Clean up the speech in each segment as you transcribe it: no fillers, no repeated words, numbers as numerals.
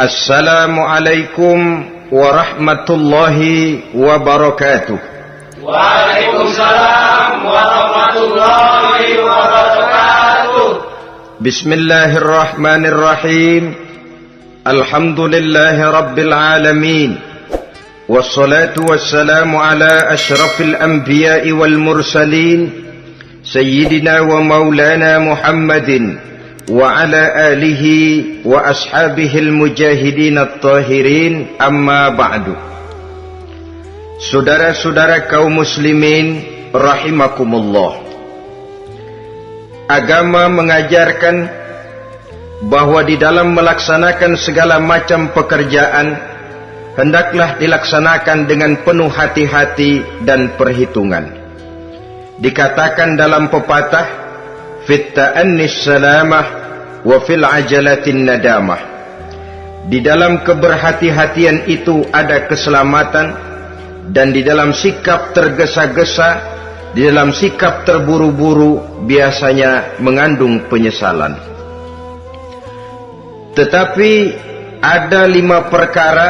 Assalamualaikum warahmatullahi wabarakatuh. Waalaikumsalam warahmatullahi wabarakatuh. Bismillahirrahmanirrahim. Alhamdulillahi rabbil alamin. Wassalatu wassalamu ala ashrafil anbiya'i wal mursalin, Sayyidina wa maulana Muhammadin wa ala alihi wa ashabihil mujahidin at-tahirin, amma ba'du. Saudara-saudara kaum muslimin rahimakumullah, agama mengajarkan bahwa di dalam melaksanakan segala macam pekerjaan hendaklah dilaksanakan dengan penuh hati-hati dan perhitungan. Dikatakan dalam pepatah, fit ta'annis salamah wa fil ajalatin nadamah. Di dalam keberhati-hatian itu ada keselamatan, dan di dalam sikap tergesa-gesa, di dalam sikap terburu-buru biasanya mengandung penyesalan. Tetapi ada 5 perkara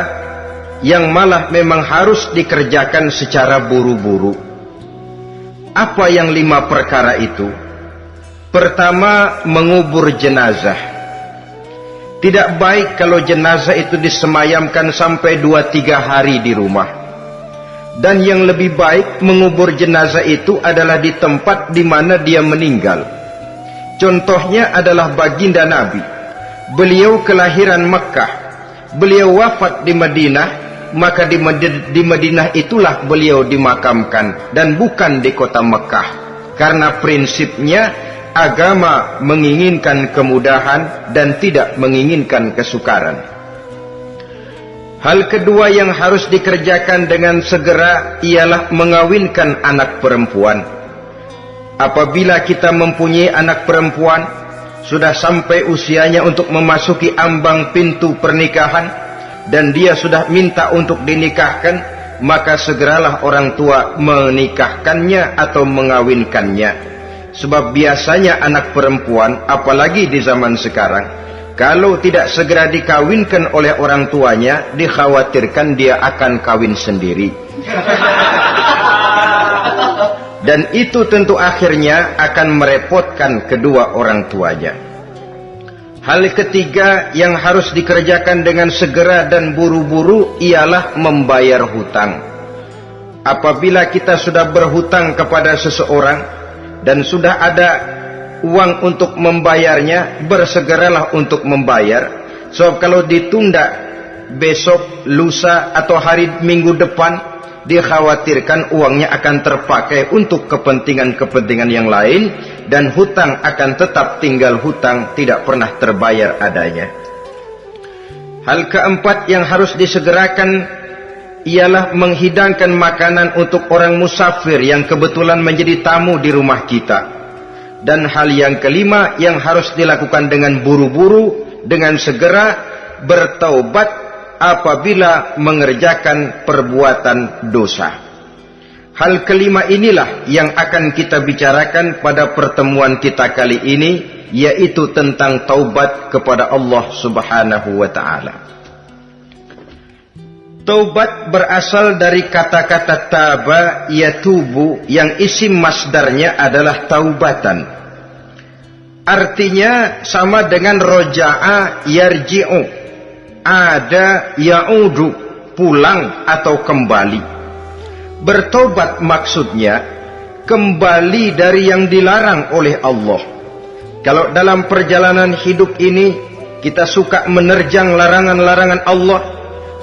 yang malah memang harus dikerjakan secara buru-buru. Apa yang 5 perkara itu? Pertama, mengubur jenazah. Tidak baik kalau jenazah itu disemayamkan sampai 2-3 hari di rumah. Dan yang lebih baik mengubur jenazah itu adalah di tempat di mana dia meninggal. Contohnya adalah baginda Nabi. Beliau kelahiran Mekkah, beliau wafat di Madinah, maka di Madinah itulah beliau dimakamkan dan bukan di kota Mekkah. Karena prinsipnya agama menginginkan kemudahan dan tidak menginginkan kesukaran. Hal kedua yang harus dikerjakan dengan segera ialah mengawinkan anak perempuan. Apabila kita mempunyai anak perempuan, sudah sampai usianya untuk memasuki ambang pintu pernikahan, dan dia sudah minta untuk dinikahkan, maka segeralah orang tua menikahkannya atau mengawinkannya. Sebab biasanya anak perempuan, apalagi di zaman sekarang, kalau tidak segera dikawinkan oleh orang tuanya, dikhawatirkan dia akan kawin sendiri. Dan itu tentu akhirnya akan merepotkan kedua orang tuanya. Hal ketiga yang harus dikerjakan dengan segera dan buru-buru ialah membayar hutang. Apabila kita sudah berhutang kepada seseorang dan sudah ada uang untuk membayarnya, bersegeralah untuk membayar. Sebab kalau ditunda besok, lusa, atau hari minggu depan, dikhawatirkan uangnya akan terpakai untuk kepentingan-kepentingan yang lain, dan hutang akan tetap tinggal hutang, tidak pernah terbayar adanya. Hal keempat yang harus disegerakan ialah menghidangkan makanan untuk orang musafir yang kebetulan menjadi tamu di rumah kita. Dan hal yang kelima yang harus dilakukan dengan buru-buru, dengan segera, bertaubat apabila mengerjakan perbuatan dosa. Hal kelima inilah yang akan kita bicarakan pada pertemuan kita kali ini, yaitu tentang taubat kepada Allah Subhanahu wa ta'ala. Taubat berasal dari kata-kata taba yatubu, yang isim masdarnya adalah taubatan. Artinya sama dengan roja'a yarji'u, ada ya'udu, pulang atau kembali. Bertobat maksudnya kembali dari yang dilarang oleh Allah. Kalau dalam perjalanan hidup ini kita suka menerjang larangan-larangan Allah,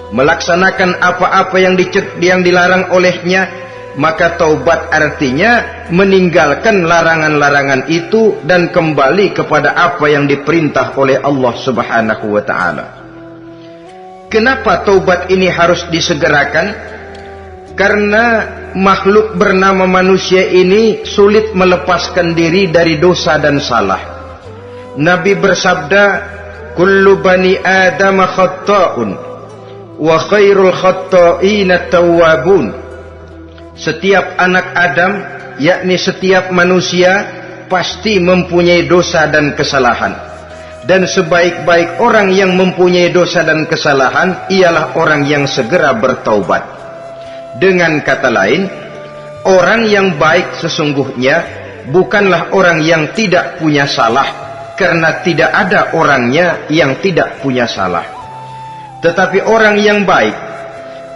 melaksanakan apa-apa yang dilarang olehnya, maka taubat artinya meninggalkan larangan-larangan itu dan kembali kepada apa yang diperintah oleh Allah Subhanahu wa ta'ala. Kenapa taubat ini harus disegerakan? Karena makhluk bernama manusia ini sulit melepaskan diri dari dosa dan salah. Nabi bersabda, kullu bani Adam khatta'un wa khairul khatta'ina tawwabun. Setiap anak Adam, yakni setiap manusia, pasti mempunyai dosa dan kesalahan. Dan sebaik-baik orang yang mempunyai dosa dan kesalahan ialah orang yang segera bertaubat. Dengan kata lain, orang yang baik sesungguhnya bukanlah orang yang tidak punya salah, karena tidak ada orangnya yang tidak punya salah. Tetapi orang yang baik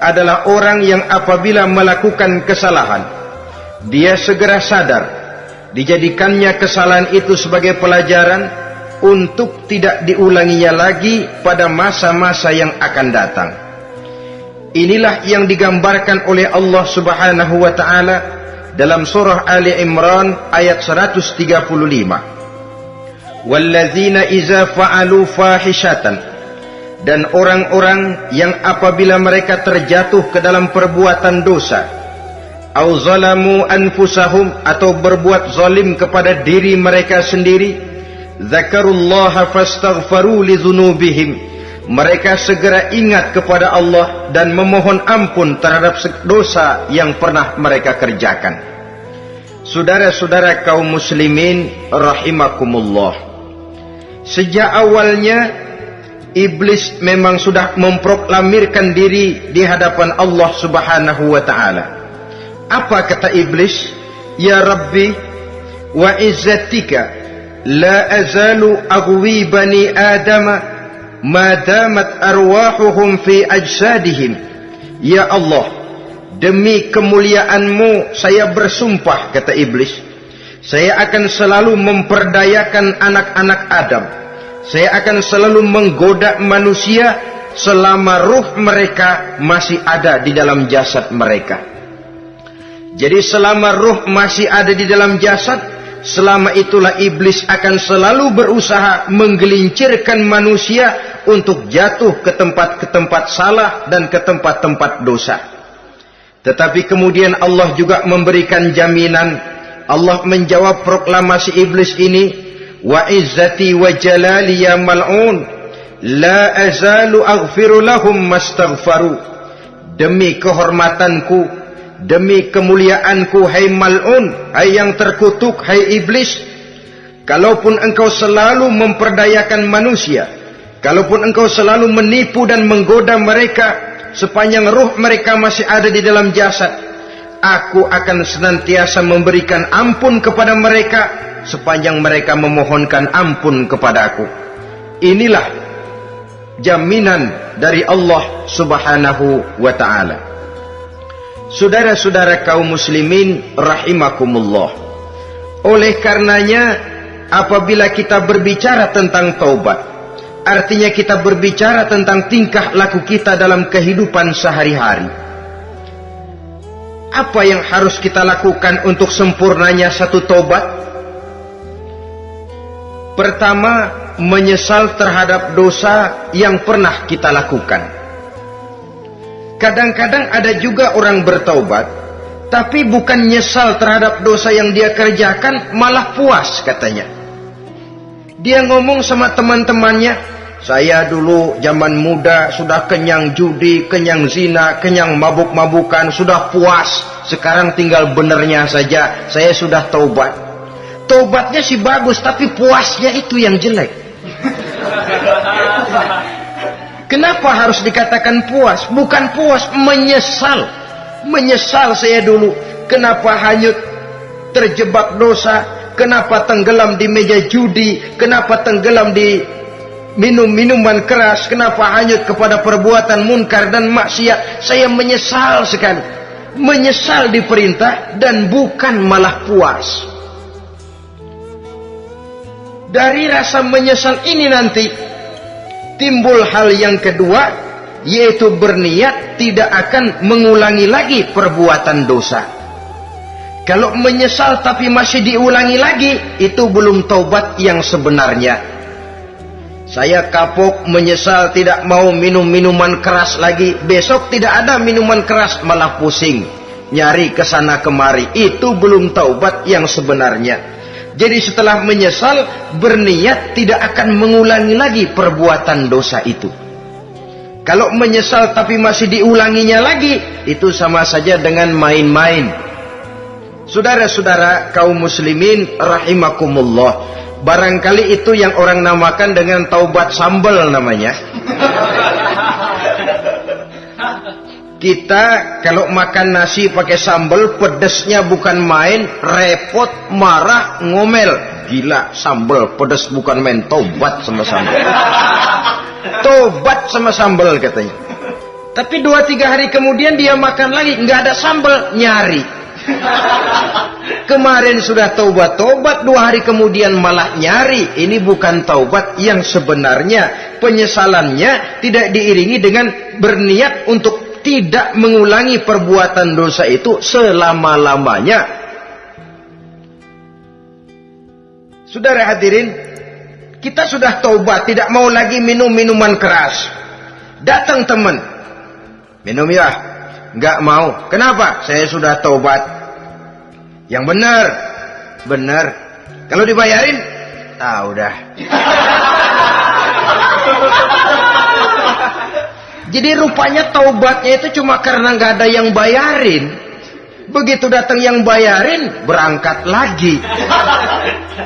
adalah orang yang apabila melakukan kesalahan, dia segera sadar, dijadikannya kesalahan itu sebagai pelajaran untuk tidak diulanginya lagi pada masa-masa yang akan datang. Inilah yang digambarkan oleh Allah Subhanahu wa taala dalam surah Ali Imran ayat 135. Walladzina iza fa'alu fahishatan, dan orang-orang yang apabila mereka terjatuh ke dalam perbuatan dosa, au zalamu anfusahum, atau berbuat zalim kepada diri mereka sendiri, zakarullaha fastaghfaru lidzunubihim, mereka segera ingat kepada Allah dan memohon ampun terhadap dosa yang pernah mereka kerjakan. Saudara-saudara kaum muslimin rahimakumullah, sejak awalnya iblis memang sudah memproklamirkan diri di hadapan Allah Subhanahu wa taala. Apa kata iblis? Ya Rabbi wa izzatika la azalu aghwi bani adama ma damat arwahuhum fi ajsadihim. Ya Allah, demi kemuliaan-Mu saya bersumpah, kata iblis, saya akan selalu memperdayakan anak-anak Adam, saya akan selalu menggoda manusia selama ruh mereka masih ada di dalam jasad mereka. Jadi selama ruh masih ada di dalam jasad, selama itulah iblis akan selalu berusaha menggelincirkan manusia untuk jatuh ke tempat-tempat salah dan ke tempat-tempat dosa. Tetapi kemudian Allah juga memberikan jaminan. Allah menjawab proklamasi iblis ini, wa izzati wa jalali ya mal'un la azalu aghfiru lahum mastaghfaru. Demi kehormatanku, demi kemuliaanku, hai mal'un, hai yang terkutuk, hai iblis, kalaupun engkau selalu memperdayakan manusia, kalaupun engkau selalu menipu dan menggoda mereka sepanjang ruh mereka masih ada di dalam jasad, aku akan senantiasa memberikan ampun kepada mereka sepanjang mereka memohonkan ampun kepadaku. Inilah jaminan dari Allah Subhanahu wa ta'ala. Saudara-saudara kaum muslimin rahimakumullah, oleh karenanya apabila kita berbicara tentang taubat, artinya kita berbicara tentang tingkah laku kita dalam kehidupan sehari-hari. Apa yang harus kita lakukan untuk sempurnanya satu taubat? Pertama, menyesal terhadap dosa yang pernah kita lakukan. Kadang-kadang ada juga orang bertaubat, tapi bukan nyesal terhadap dosa yang dia kerjakan, malah puas katanya. Dia ngomong sama teman-temannya, saya dulu zaman muda sudah kenyang judi, kenyang zina, kenyang mabuk-mabukan, sudah puas. Sekarang tinggal benernya saja, saya sudah taubat. Taubatnya sih bagus, tapi puasnya itu yang jelek. Kenapa harus dikatakan puas? Bukan puas, menyesal. Menyesal saya dulu. Kenapa hanyut terjebak dosa? Kenapa tenggelam di meja judi? Kenapa tenggelam di minum-minuman keras? Kenapa hanyut kepada perbuatan munkar dan maksiat? Saya menyesal sekali. Menyesal diperintah dan bukan malah puas. Dari rasa menyesal ini nanti timbul hal yang kedua, yaitu berniat tidak akan mengulangi lagi perbuatan dosa. Kalau menyesal tapi masih diulangi lagi, itu belum taubat yang sebenarnya. Saya kapok, menyesal, tidak mau minum minuman keras lagi. Besok tidak ada minuman keras, malah pusing, nyari kesana kemari. Itu belum taubat yang sebenarnya. Jadi setelah menyesal, berniat tidak akan mengulangi lagi perbuatan dosa itu. Kalau menyesal tapi masih diulanginya lagi, itu sama saja dengan main-main. Saudara-saudara kaum muslimin rahimakumullah, Barangkali itu yang orang namakan dengan taubat sambal namanya. Kita kalau makan nasi pakai sambal, pedesnya bukan main, repot, marah, ngomel. Gila, sambal pedes bukan main, taubat sama sambal. Tobat sama sambal katanya. Tapi 2-3 hari kemudian dia makan lagi, nggak ada sambal, nyari. Kemarin sudah taubat, 2 hari kemudian malah nyari. Ini bukan taubat yang sebenarnya. Penyesalannya tidak diiringi dengan berniat untuk tidak mengulangi perbuatan dosa itu selama-lamanya. Saudara hadirin, kita sudah taubat, tidak mau lagi minum minuman keras. Datang teman, minum ya, nggak mau. Kenapa? Saya sudah taubat. Yang benar, benar. Kalau dibayarin, udah. Jadi rupanya taubatnya itu cuma karena nggak ada yang bayarin. Begitu datang yang bayarin, berangkat lagi.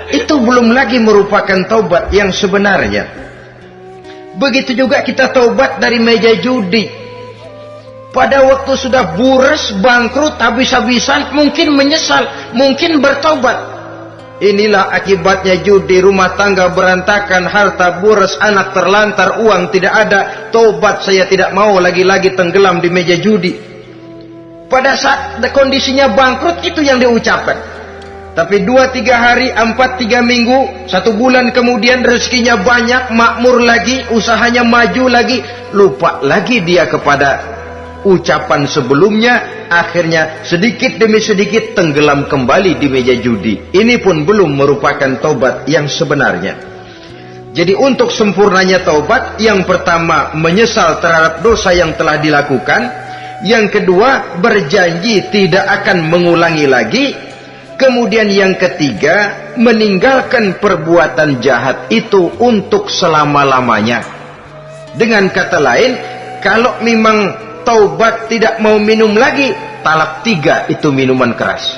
Itu belum lagi merupakan taubat yang sebenarnya. Begitu juga kita taubat dari meja judi. Pada waktu sudah bures, bangkrut, habis-habisan, mungkin menyesal, mungkin bertaubat. Inilah akibatnya judi, rumah tangga berantakan, harta bures, anak terlantar, uang tidak ada. Taubat, saya tidak mau lagi-lagi tenggelam di meja judi. Pada saat kondisinya bangkrut, itu yang diucapkan. Tapi 2-3 hari, 4-3 minggu, 1 bulan kemudian rezekinya banyak, makmur lagi, usahanya maju lagi, lupa lagi dia kepada ucapan sebelumnya, akhirnya sedikit demi sedikit tenggelam kembali di meja judi. Ini pun belum merupakan taubat yang sebenarnya. Jadi untuk sempurnanya taubat, yang pertama menyesal terhadap dosa yang telah dilakukan, yang kedua berjanji tidak akan mengulangi lagi, kemudian yang ketiga meninggalkan perbuatan jahat itu untuk selama-lamanya. Dengan kata lain, kalau memang taubat tidak mau minum lagi, talak 3 itu minuman keras.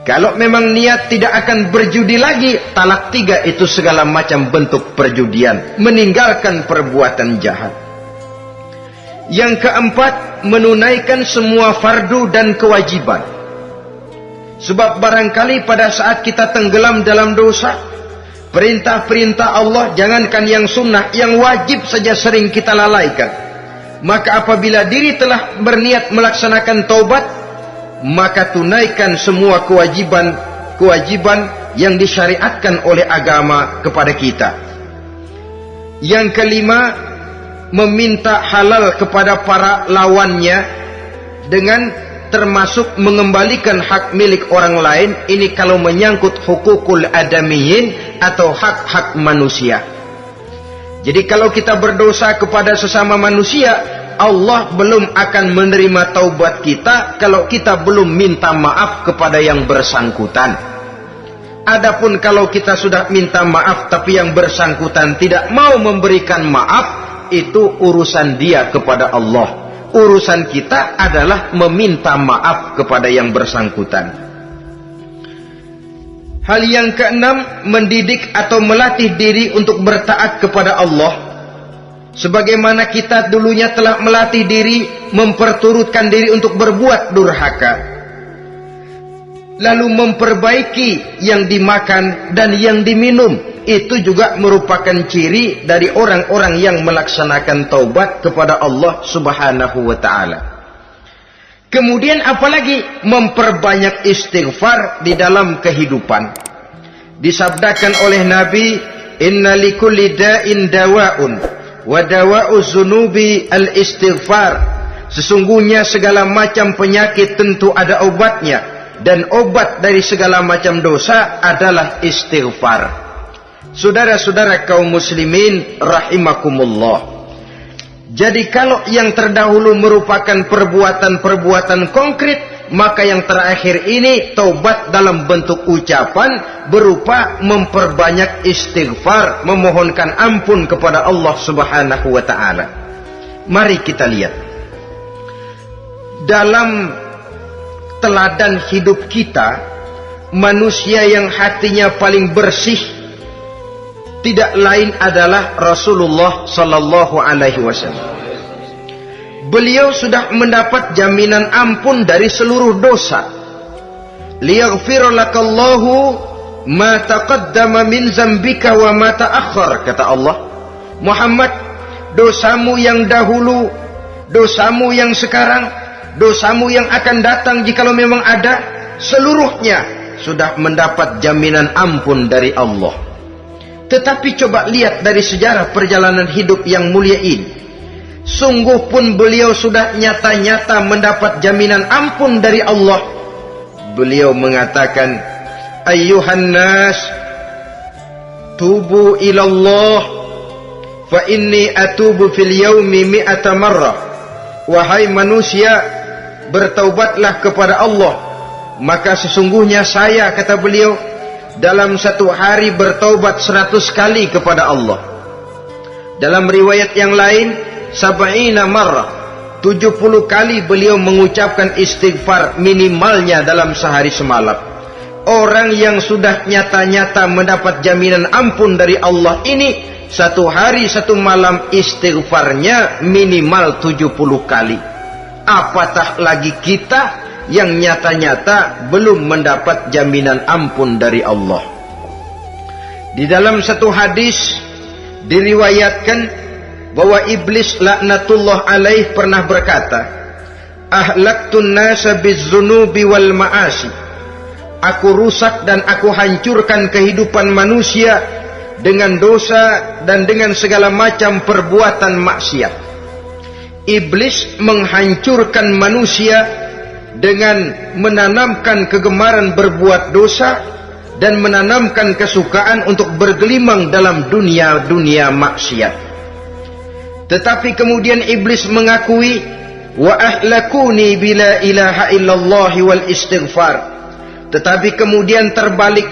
Kalau memang niat tidak akan berjudi lagi, talak 3 itu segala macam bentuk perjudian, meninggalkan perbuatan jahat. Yang keempat, menunaikan semua fardu dan kewajiban. Sebab barangkali pada saat kita tenggelam dalam dosa, perintah-perintah Allah, jangankan yang sunnah, yang wajib saja sering kita lalaikan. Maka apabila diri telah berniat melaksanakan taubat, maka tunaikan semua kewajiban yang disyariatkan oleh agama kepada kita. Yang kelima, meminta halal kepada para lawannya dengan termasuk mengembalikan hak milik orang lain. Ini kalau menyangkut hukukul adamiyin atau hak-hak manusia. Jadi kalau kita berdosa kepada sesama manusia, Allah belum akan menerima taubat kita kalau kita belum minta maaf kepada yang bersangkutan. Adapun kalau kita sudah minta maaf tapi yang bersangkutan tidak mau memberikan maaf, itu urusan dia kepada Allah. Urusan kita adalah meminta maaf kepada yang bersangkutan. Hal yang keenam, mendidik atau melatih diri untuk bertaat kepada Allah. Sebagaimana kita dulunya telah melatih diri, memperturutkan diri untuk berbuat durhaka. Lalu memperbaiki yang dimakan dan yang diminum. Itu juga merupakan ciri dari orang-orang yang melaksanakan taubat kepada Allah Subhanahu wa ta'ala. Kemudian apalagi memperbanyak istighfar di dalam kehidupan. Disabdakan oleh Nabi, inna likulli da'in dawa'un wa dawa'u zunubi al-istighfar. Sesungguhnya segala macam penyakit tentu ada obatnya, dan obat dari segala macam dosa adalah istighfar. Saudara-saudara kaum muslimin rahimakumullah. Jadi kalau yang terdahulu merupakan perbuatan-perbuatan konkret, maka yang terakhir ini taubat dalam bentuk ucapan berupa memperbanyak istighfar, memohonkan ampun kepada Allah Subhanahu wa ta'ala. Mari kita lihat. Dalam teladan hidup kita, manusia yang hatinya paling bersih, tidak lain adalah Rasulullah sallallahu alaihi wasallam. Beliau sudah mendapat jaminan ampun dari seluruh dosa. Liyaghfir lakallahu ma taqaddama min zambika wa ma ta'akhkhar, kata Allah. Muhammad, dosamu yang dahulu, dosamu yang sekarang, dosamu yang akan datang jikalau memang ada, seluruhnya sudah mendapat jaminan ampun dari Allah. Tetapi coba lihat dari sejarah perjalanan hidup yang mulia ini, sungguh pun beliau sudah nyata-nyata mendapat jaminan ampun dari Allah. Beliau mengatakan, ayyuhan nas, tubu ilallah, fa inni atubu fil yaumi mi'ata marrah. Wahai manusia, bertaubatlah kepada Allah, maka sesungguhnya saya, kata beliau, dalam satu hari bertaubat 100 kali kepada Allah. Dalam riwayat yang lain, 70 marrah, 70 kali beliau mengucapkan istighfar minimalnya dalam sehari semalam. Orang yang sudah nyata-nyata mendapat jaminan ampun dari Allah ini, satu hari satu malam istighfarnya minimal 70 kali. Apatah lagi kita yang nyata-nyata belum mendapat jaminan ampun dari Allah. Di dalam satu hadis diriwayatkan bahwa iblis laknatullah alaih pernah berkata, ahlaktun nasa bizzunubi wal ma'asi. Aku rusak dan aku hancurkan kehidupan manusia dengan dosa dan dengan segala macam perbuatan maksiat. Iblis menghancurkan manusia dengan menanamkan kegemaran berbuat dosa dan menanamkan kesukaan untuk bergelimang dalam dunia maksiat. Tetapi kemudian iblis mengakui, wa ahlakuni bila ilaha illallah wal istighfar. Tetapi kemudian terbalik,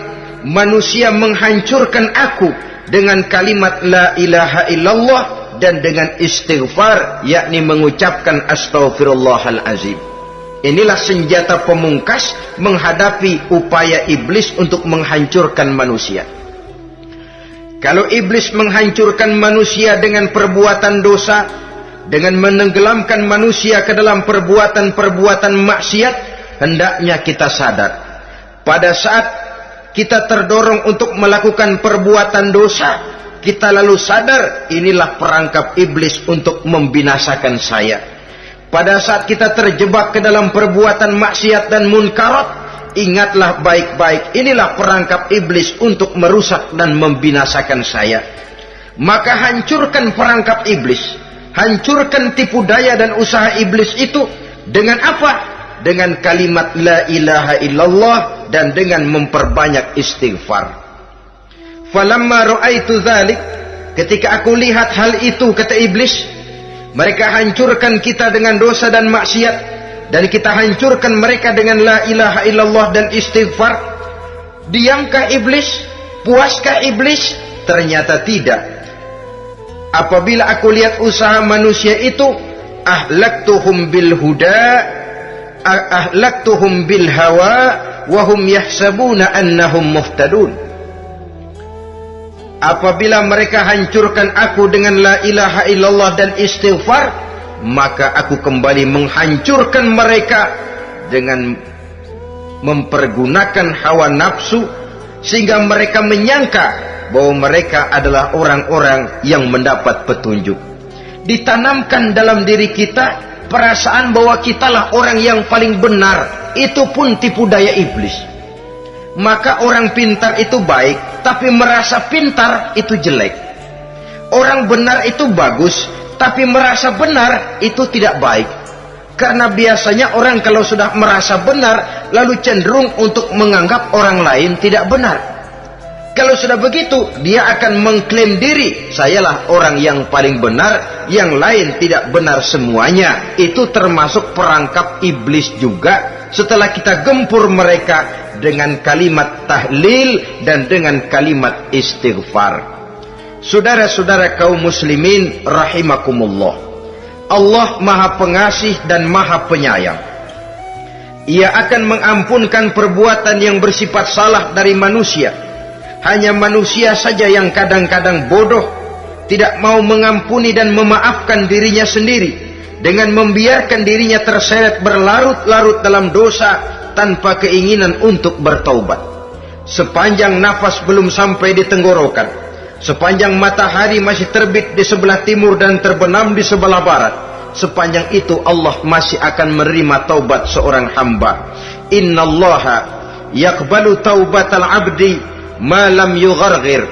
manusia menghancurkan aku dengan kalimat la ilaha illallah dan dengan istighfar, yakni mengucapkan astaghfirullahal azim. Inilah senjata pemungkas menghadapi upaya iblis untuk menghancurkan manusia. Kalau iblis menghancurkan manusia dengan perbuatan dosa, dengan menenggelamkan manusia ke dalam perbuatan-perbuatan maksiat, hendaknya kita sadar. Pada saat kita terdorong untuk melakukan perbuatan dosa, kita lalu sadar inilah perangkap iblis untuk membinasakan saya. Pada saat kita terjebak ke dalam perbuatan maksiat dan munkarat, ingatlah baik-baik, inilah perangkap iblis untuk merusak dan membinasakan saya. Maka hancurkan perangkap iblis, hancurkan tipu daya dan usaha iblis itu dengan apa? Dengan kalimat la ilaha illallah dan dengan memperbanyak istighfar. Falamma ra'aitu dzalik, ketika aku lihat hal itu, kata iblis, mereka hancurkan kita dengan dosa dan maksiat, dan kita hancurkan mereka dengan la ilaha illallah dan istighfar. Diamkah iblis? Puaskah iblis? Ternyata tidak. Apabila aku lihat usaha manusia itu, ahlaktuhum bil huda, ahlaktuhum bil hawa, wahum yahsabuna annahum muhtadun. Apabila mereka hancurkan aku dengan la ilaha illallah dan istighfar, maka aku kembali menghancurkan mereka dengan mempergunakan hawa nafsu, sehingga mereka menyangka bahwa mereka adalah orang-orang yang mendapat petunjuk. Ditanamkan dalam diri kita perasaan bahwa kitalah orang yang paling benar, itu pun tipu daya iblis. Maka orang pintar itu baik, tapi merasa pintar itu jelek. Orang benar itu bagus, tapi merasa benar itu tidak baik. Karena biasanya orang kalau sudah merasa benar, lalu cenderung untuk menganggap orang lain tidak benar. Kalau sudah begitu, dia akan mengklaim diri, sayalah orang yang paling benar, yang lain tidak benar semuanya. Itu termasuk perangkap iblis juga. Setelah kita gempur mereka dengan kalimat tahlil dan dengan kalimat istighfar. Saudara-saudara kaum muslimin rahimakumullah, Allah Maha Pengasih dan Maha Penyayang. Ia akan mengampunkan perbuatan yang bersifat salah dari manusia, Hanya manusia saja yang kadang-kadang bodoh, tidak mau mengampuni dan memaafkan dirinya sendiri, dengan membiarkan dirinya terseret berlarut-larut dalam dosa tanpa keinginan untuk bertaubat. Sepanjang nafas belum sampai di tenggorokan, sepanjang matahari masih terbit di sebelah timur dan terbenam di sebelah barat, sepanjang itu Allah masih akan menerima taubat seorang hamba. Innallaha yaqbalu taubatal abdi ma lam yugharghir.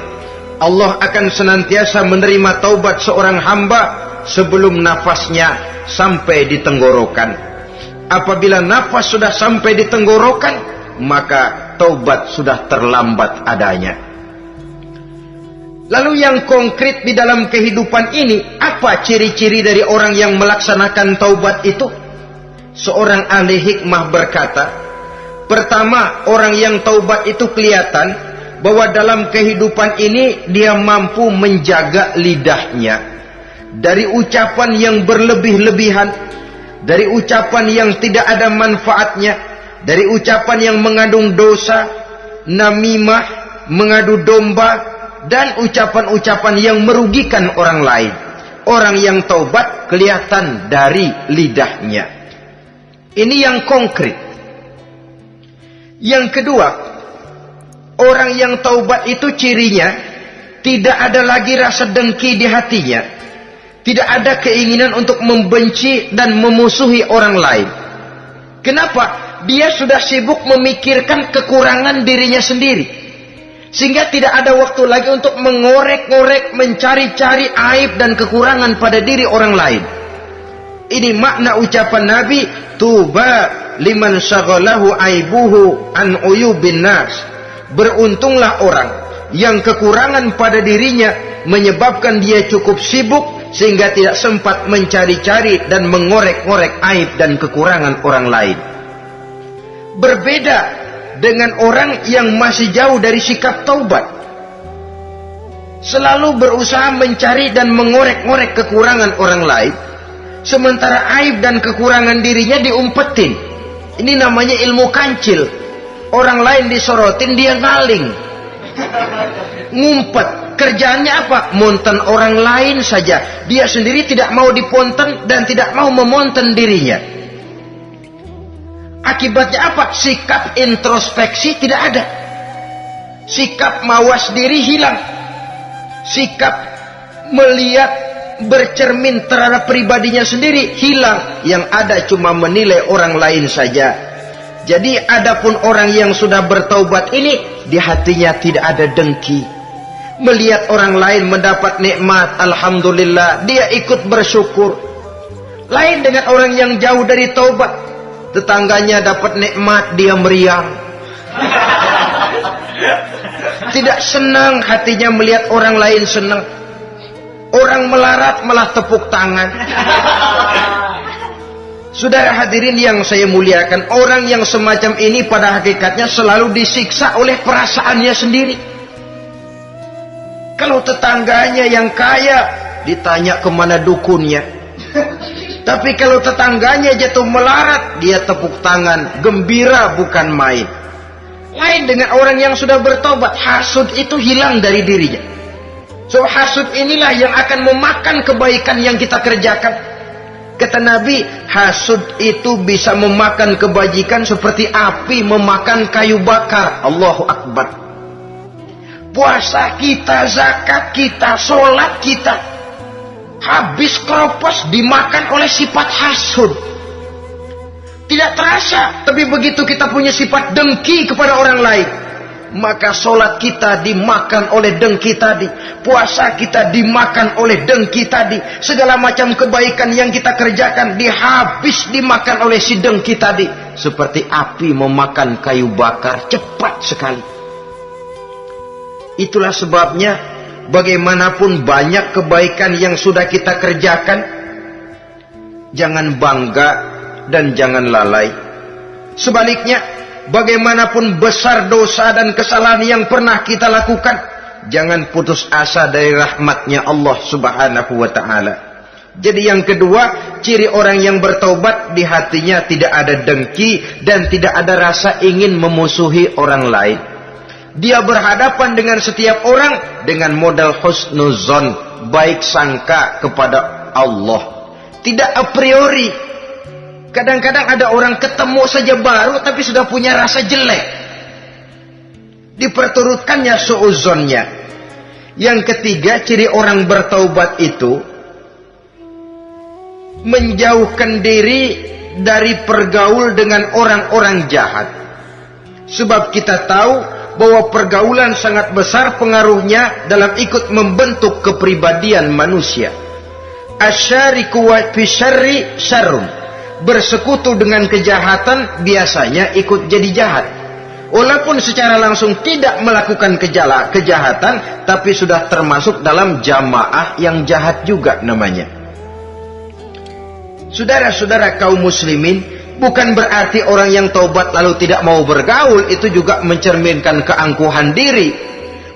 Allah akan senantiasa menerima taubat seorang hamba sebelum nafasnya sampai di tenggorokan. Apabila nafas sudah sampai di tenggorokan, maka taubat sudah terlambat adanya. Lalu yang konkret di dalam kehidupan ini, apa ciri-ciri dari orang yang melaksanakan taubat itu? Seorang ahli hikmah berkata, pertama, orang yang taubat itu kelihatan bahwa dalam kehidupan ini dia mampu menjaga lidahnya dari ucapan yang berlebih-lebihan, dari ucapan yang tidak ada manfaatnya, dari ucapan yang mengandung dosa, namimah, mengadu domba, dan ucapan-ucapan yang merugikan orang lain. Orang yang taubat kelihatan dari lidahnya. Ini yang konkret. Yang kedua, orang yang taubat itu cirinya tidak ada lagi rasa dengki di hatinya, tidak ada keinginan untuk membenci dan memusuhi orang lain. Kenapa? Dia sudah sibuk memikirkan kekurangan dirinya sendiri, sehingga tidak ada waktu lagi untuk mengorek-ngorek, mencari-cari aib dan kekurangan pada diri orang lain. Ini makna ucapan Nabi, tuba liman syaghalahu aibuhu an uyubin nas. Beruntunglah orang yang kekurangan pada dirinya menyebabkan dia cukup sibuk sehingga tidak sempat mencari-cari dan mengorek-ngorek aib dan kekurangan orang lain. Berbeda dengan orang yang masih jauh dari sikap taubat, selalu berusaha mencari dan mengorek-ngorek kekurangan orang lain, sementara aib dan kekurangan dirinya diumpetin. Ini namanya ilmu kancil. Orang lain disorotin, dia ngaling, ngumpet. Kerjaannya apa? Monten orang lain saja. Dia sendiri tidak mau diponten dan tidak mau memonten dirinya. Akibatnya apa? Sikap introspeksi tidak ada. Sikap mawas diri hilang. Sikap melihat, bercermin terhadap pribadinya sendiri hilang. Yang ada cuma menilai orang lain saja. Jadi adapun orang yang sudah bertaubat ini, di hatinya tidak ada dengki. Melihat orang lain mendapat nikmat, alhamdulillah, dia ikut bersyukur. Lain dengan orang yang jauh dari taubat. Tetangganya dapat nikmat, dia meriang. Tidak senang hatinya melihat orang lain senang. Orang melarat malah tepuk tangan. Saudara hadirin yang saya muliakan, orang yang semacam ini pada hakikatnya selalu disiksa oleh perasaannya sendiri. Kalau tetangganya yang kaya, ditanya kemana dukunnya. Tapi kalau tetangganya jatuh melarat, dia tepuk tangan, gembira bukan main. Lain dengan orang yang sudah bertobat, hasud itu hilang dari dirinya. So hasud inilah yang akan memakan kebaikan yang kita kerjakan. Kata Nabi, hasud itu bisa memakan kebajikan seperti api memakan kayu bakar. Allahu Akbar. Puasa kita, zakat kita, sholat kita, habis kropos dimakan oleh sifat hasud. Tidak terasa, tapi begitu kita punya sifat dengki kepada orang lain, maka sholat kita dimakan oleh dengki tadi, puasa kita dimakan oleh dengki tadi, segala macam kebaikan yang kita kerjakan dimakan oleh si dengki tadi, seperti api memakan kayu bakar, cepat sekali. Itulah sebabnya bagaimanapun banyak kebaikan yang sudah kita kerjakan, jangan bangga dan jangan lalai. Sebaliknya, bagaimanapun besar dosa dan kesalahan yang pernah kita lakukan, jangan putus asa dari rahmatnya Allah Subhanahu wa ta'ala. Jadi yang kedua, ciri orang yang bertaubat, di hatinya tidak ada dengki dan tidak ada rasa ingin memusuhi orang lain. Dia berhadapan dengan setiap orang dengan modal husnuzon, baik sangka kepada Allah. Tidak a priori. Kadang-kadang ada orang ketemu saja baru tapi sudah punya rasa jelek. Diperturutkannya su'uzonnya. Yang ketiga, ciri orang bertaubat itu menjauhkan diri dari pergaul dengan orang-orang jahat. Sebab kita tahu bahwa pergaulan sangat besar pengaruhnya dalam ikut membentuk kepribadian manusia. Asyariku wa fi syarri syarrun. Bersekutu dengan kejahatan biasanya ikut jadi jahat. Walaupun secara langsung tidak melakukan kejahatan, tapi sudah termasuk dalam jamaah yang jahat juga namanya. Saudara-saudara kaum muslimin, bukan berarti orang yang taubat lalu tidak mau bergaul itu juga mencerminkan keangkuhan diri.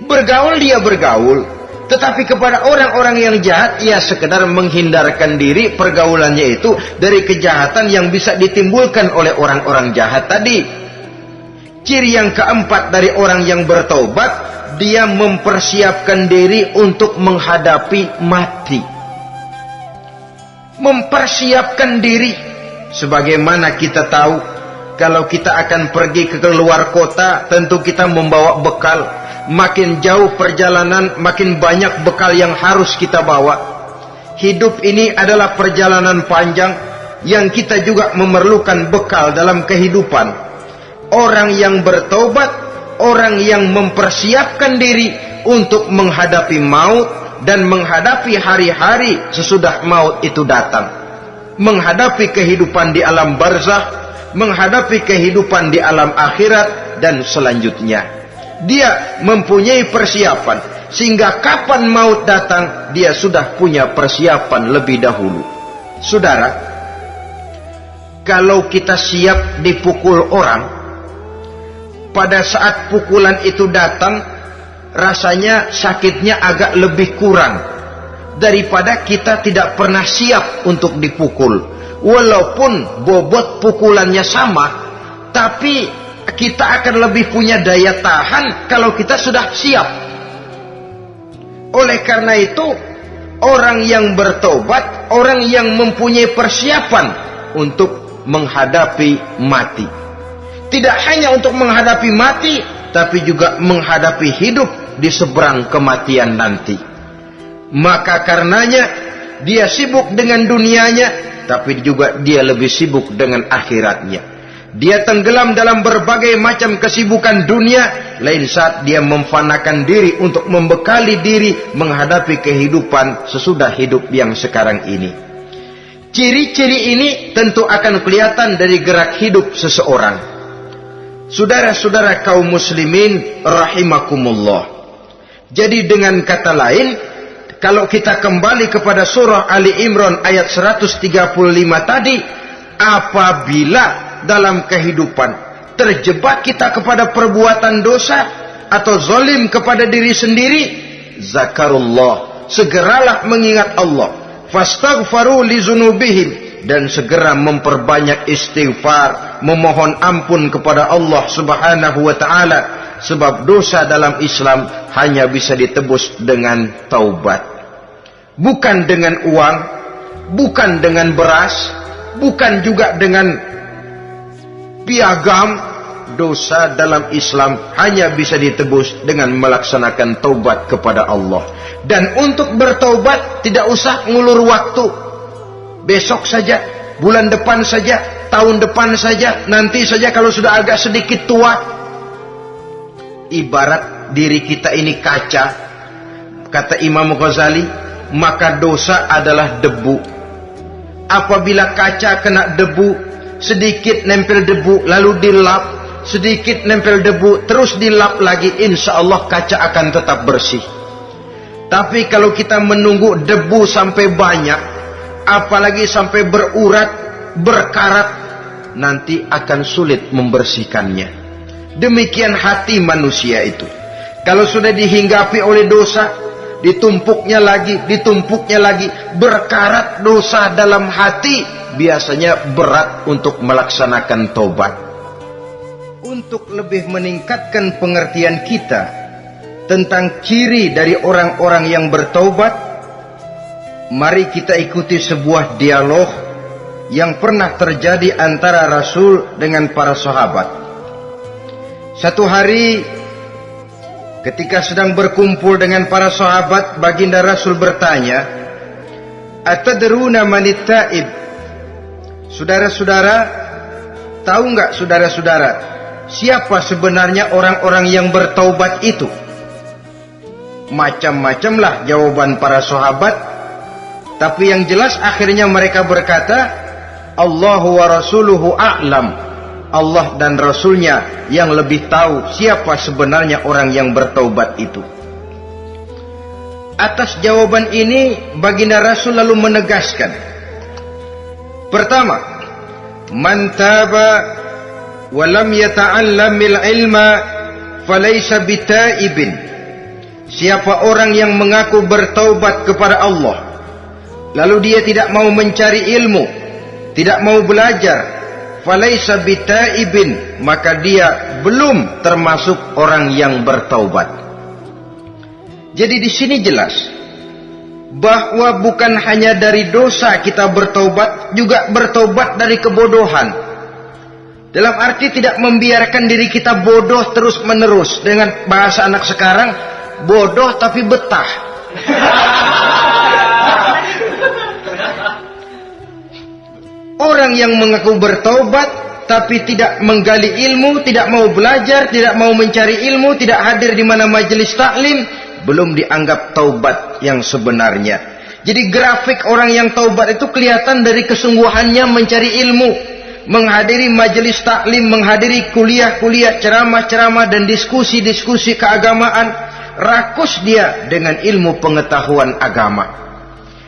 Bergaul dia bergaul, tetapi kepada orang-orang yang jahat ia sekedar menghindarkan diri pergaulannya itu dari kejahatan yang bisa ditimbulkan oleh orang-orang jahat tadi. Ciri yang keempat dari orang yang bertaubat, dia mempersiapkan diri untuk menghadapi mati. Mempersiapkan diri. Sebagaimana kita tahu, kalau kita akan pergi ke luar kota, tentu kita membawa bekal. Makin jauh perjalanan, makin banyak bekal yang harus kita bawa. Hidup ini adalah perjalanan panjang yang kita juga memerlukan bekal dalam kehidupan. Orang yang bertobat, orang yang mempersiapkan diri untuk menghadapi maut dan menghadapi hari-hari sesudah maut itu datang. Menghadapi kehidupan di alam barzakh, menghadapi kehidupan di alam akhirat dan selanjutnya. Dia mempunyai persiapan sehingga kapan maut datang dia sudah punya persiapan lebih dahulu. Saudara, kalau kita siap dipukul orang, pada saat pukulan itu datang, rasanya sakitnya agak lebih kurang daripada kita tidak pernah siap untuk dipukul. Walaupun bobot pukulannya sama, tapi kita akan lebih punya daya tahan kalau kita sudah siap. Oleh karena itu, orang yang bertobat, orang yang mempunyai persiapan untuk menghadapi mati. Tidak hanya untuk menghadapi mati, tapi juga menghadapi hidup di seberang kematian nanti. Maka karenanya, dia sibuk dengan dunianya, tapi juga dia lebih sibuk dengan akhiratnya. Dia tenggelam dalam berbagai macam kesibukan dunia, lain saat dia memfanakan diri untuk membekali diri menghadapi kehidupan sesudah hidup yang sekarang ini. Ciri-ciri ini tentu akan kelihatan dari gerak hidup seseorang. Saudara-saudara kaum muslimin rahimakumullah. Jadi dengan kata lain, kalau kita kembali kepada surah Ali Imran ayat 135 tadi, apabila dalam kehidupan terjebak kita kepada perbuatan dosa atau zalim kepada diri sendiri, zakarullah, segeralah mengingat Allah, fastaghfaru li dzunubihim, dan segera memperbanyak istighfar, memohon ampun kepada Allah Subhanahu wa taala, sebab dosa dalam Islam hanya bisa ditebus dengan taubat. Bukan dengan uang, bukan dengan beras, bukan juga dengan piagam. Dosa dalam Islam hanya bisa ditebus dengan melaksanakan taubat kepada Allah. Dan untuk bertaubat tidak usah ngulur waktu. Besok saja, bulan depan saja, tahun depan saja, nanti saja kalau sudah agak sedikit tua. Ibarat diri kita ini kaca, kata Imam Ghazali, maka dosa adalah debu. Apabila kaca kena debu, sedikit nempel debu lalu dilap, sedikit nempel debu terus dilap lagi, insya Allah kaca akan tetap bersih. Tapi kalau kita menunggu debu sampai banyak, apalagi sampai berurat, berkarat, nanti akan sulit membersihkannya. Demikian hati manusia itu. Kalau sudah dihinggapi oleh dosa, ditumpuknya lagi, berkarat dosa dalam hati, biasanya berat untuk melaksanakan taubat. untuk lebih meningkatkan pengertian kita tentang ciri dari orang-orang yang bertaubat, mari kita ikuti sebuah dialog yang pernah terjadi antara Rasul dengan para sahabat. Satu hari ketika sedang berkumpul dengan para sahabat, baginda Rasul bertanya, "Atadruna manit taib?" Saudara-saudara, tahu enggak saudara-saudara, siapa sebenarnya orang-orang yang bertaubat itu? Macam-macamlah jawaban para sahabat, tapi yang jelas akhirnya mereka berkata, Allahu wa rasuluhu a'lam. Allah dan Rasulnya yang lebih tahu siapa sebenarnya orang yang bertaubat itu. Atas jawaban ini, baginda Rasul lalu menegaskan, pertama, man taba wa lam yata'allamil ilma falaysa bitaibin. Siapa orang yang mengaku bertaubat kepada Allah, lalu dia tidak mau mencari ilmu, tidak mau belajar, falaysa bitaibin, maka dia belum termasuk orang yang bertaubat. Jadi di sini jelas bahwa bukan hanya dari dosa kita bertaubat, juga bertaubat dari kebodohan. Dalam arti tidak membiarkan diri kita bodoh terus menerus. Dengan bahasa anak sekarang, bodoh tapi betah. Orang yang mengaku bertaubat tapi tidak menggali ilmu, tidak mau belajar, tidak mau mencari ilmu, tidak hadir di mana majelis taklim, belum dianggap taubat yang sebenarnya. Jadi grafik orang yang taubat itu kelihatan dari kesungguhannya mencari ilmu, menghadiri majelis taklim, menghadiri kuliah-kuliah, ceramah-ceramah dan diskusi-diskusi keagamaan. Rakus dia dengan ilmu pengetahuan agama,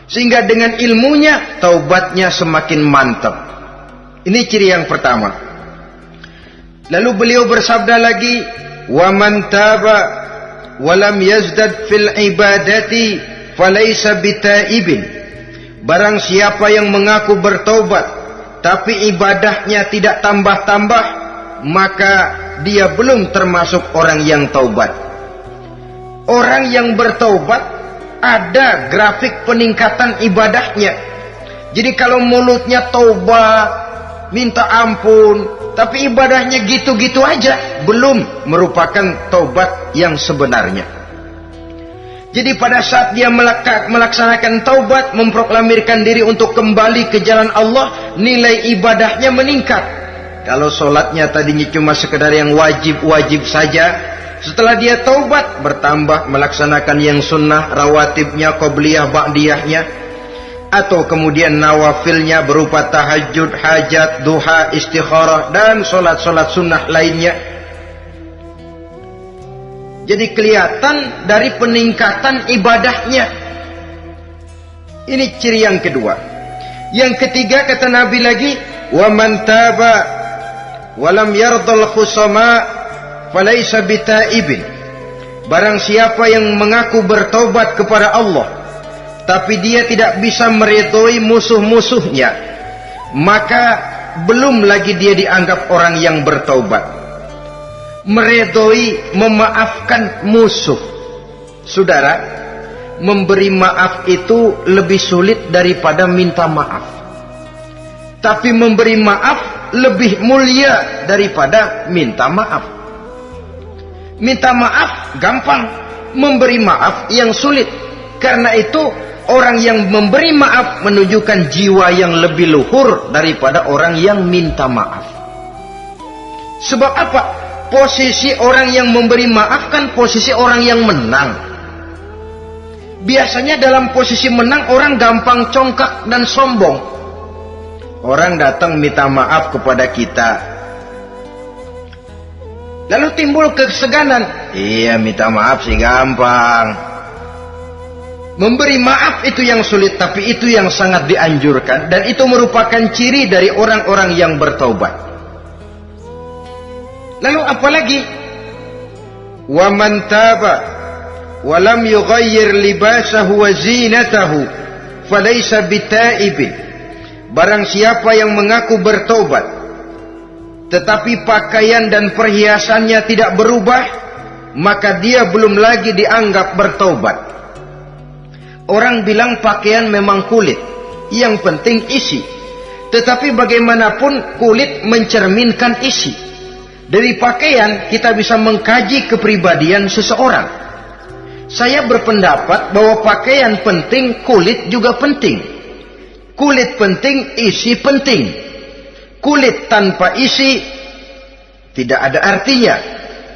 sehingga dengan ilmunya taubatnya semakin mantap. Ini ciri yang pertama. Lalu beliau bersabda lagi, wa man taba walam yazdad fil ibadati falaysa bitaibin. Barang siapa yang mengaku bertaubat tapi ibadahnya tidak tambah-tambah, maka dia belum termasuk orang yang taubat. Orang yang bertaubat ada grafik peningkatan ibadahnya. Jadi kalau mulutnya taubat, minta ampun, tapi ibadahnya gitu-gitu aja, belum merupakan taubat yang sebenarnya. Jadi pada saat dia melaksanakan taubat, memproklamirkan diri untuk kembali ke jalan Allah, nilai ibadahnya meningkat. Kalau sholatnya tadinya cuma sekedar yang wajib-wajib saja, setelah dia taubat bertambah melaksanakan yang sunnah, rawatibnya, qobliyah, ba'diyahnya, atau kemudian nawafilnya berupa tahajud, hajat, duha, istikharah, dan solat-solat sunnah lainnya. Jadi kelihatan dari peningkatan ibadahnya. Ini ciri yang kedua. Yang ketiga kata Nabi lagi, wa man taba wa lam yardal khusama falaysa bitaibin. Barang siapa yang mengaku bertaubat kepada Allah tapi dia tidak bisa meridhoi musuh-musuhnya, maka belum lagi dia dianggap orang yang bertaubat. Meridhoi, memaafkan musuh. Saudara, memberi maaf itu lebih sulit daripada minta maaf. Tapi memberi maaf lebih mulia daripada minta maaf. Minta maaf gampang, memberi maaf yang sulit. Karena itu orang yang memberi maaf menunjukkan jiwa yang lebih luhur daripada orang yang minta maaf. Sebab apa? Posisi orang yang memberi maaf kan posisi orang yang menang. Biasanya dalam posisi menang orang gampang congkak dan sombong. Orang datang minta maaf kepada kita, lalu timbul keseganan. Iya, minta maaf sih gampang. Memberi maaf itu yang sulit, tapi itu yang sangat dianjurkan, dan itu merupakan ciri dari orang-orang yang bertaubat. Lalu apalagi? Wa man taba wa lam yughayyir libasahu wa zinatahu falaysa bitaibin. Barang siapa yang mengaku bertaubat tetapi pakaian dan perhiasannya tidak berubah, maka dia belum lagi dianggap bertaubat. Orang bilang pakaian memang kulit, yang penting isi. Tetapi bagaimanapun kulit mencerminkan isi. Dari pakaian kita bisa mengkaji kepribadian seseorang. Saya berpendapat bahwa pakaian penting, kulit juga penting. Kulit penting, isi penting. Kulit tanpa isi tidak ada artinya.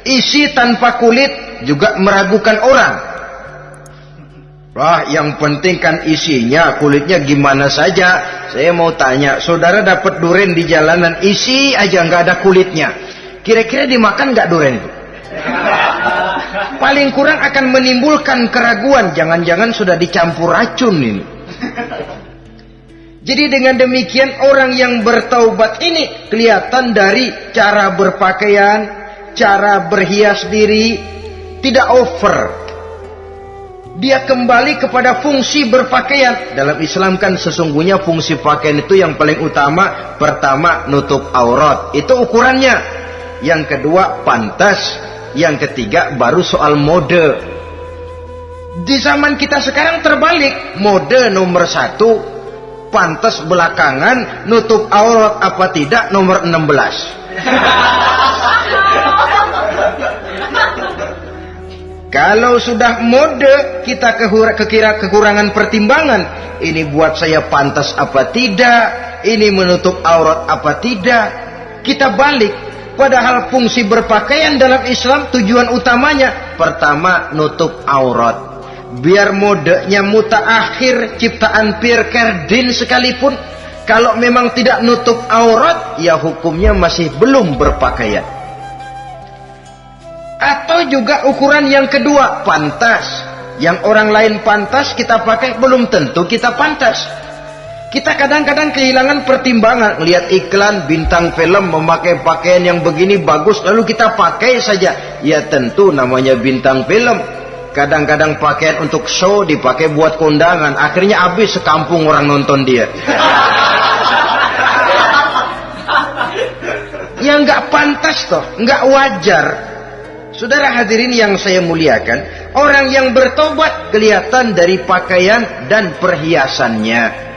Isi tanpa kulit juga meragukan orang. Wah, yang penting kan isinya, kulitnya gimana saja. Saya mau tanya, saudara dapat duren di jalanan, isi aja nggak ada kulitnya. Kira-kira dimakan nggak duren itu? Paling kurang akan menimbulkan keraguan. Jangan-jangan sudah dicampur racun ini. Jadi dengan demikian orang yang bertaubat ini kelihatan dari cara berpakaian, cara berhias diri, tidak over. Dia kembali kepada fungsi berpakaian. Dalam Islam kan sesungguhnya fungsi pakaian itu yang paling utama. Pertama, nutup aurat. Itu ukurannya. Yang kedua, pantas. Yang ketiga, baru soal mode. Di zaman kita sekarang terbalik. Mode nomor 1, pantas belakangan, nutup aurat apa tidak nomor 16. Kalau sudah mode, kita kekira kekurangan pertimbangan. Ini buat saya pantas apa tidak, ini menutup aurat apa tidak. Kita balik. Padahal fungsi berpakaian dalam Islam tujuan utamanya pertama nutup aurat. Biar modenya mutaakhir ciptaan Pierre Cardin sekalipun, kalau memang tidak nutup aurat, ya hukumnya masih belum berpakaian. Atau juga ukuran yang kedua, pantas. Yang orang lain pantas kita pakai, belum tentu kita pantas. Kita kadang-kadang kehilangan pertimbangan. Lihat iklan bintang film memakai pakaian yang begini bagus, lalu kita pakai saja. Ya tentu namanya bintang film. Kadang-kadang pakaian untuk show dipakai buat kondangan. Akhirnya habis sekampung orang nonton dia. Ya nggak pantas toh, nggak wajar. Saudara hadirin yang saya muliakan, orang yang bertobat kelihatan dari pakaian dan perhiasannya.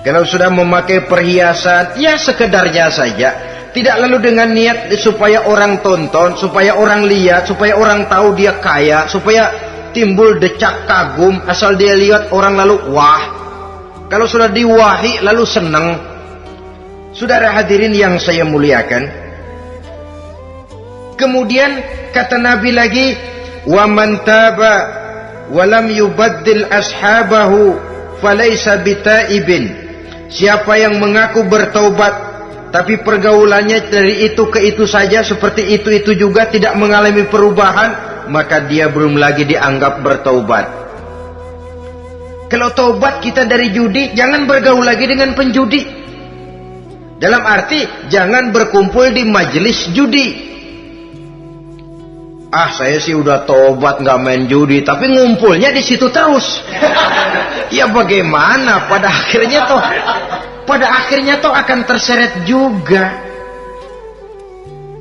Kalau sudah memakai perhiasan, ya sekedarnya saja. Tidak lalu dengan niat supaya orang tonton, supaya orang lihat, supaya orang tahu dia kaya, supaya timbul decak kagum. Asal dia lihat orang lalu wah. Kalau sudah diwahi lalu senang. Saudara hadirin yang saya muliakan. Kemudian kata Nabi lagi, wa man taba wa lam yubaddil ashabahu falaysa bitaibin. Siapa yang mengaku bertaubat tapi pergaulannya dari itu ke itu saja, seperti itu juga tidak mengalami perubahan, maka dia belum lagi dianggap bertaubat. Kalau taubat kita dari judi, jangan bergaul lagi dengan penjudi. Dalam arti jangan berkumpul di majelis judi. Ah, saya sih udah tobat nggak main judi, tapi ngumpulnya di situ terus. Ya bagaimana? Pada akhirnya toh akan terseret juga.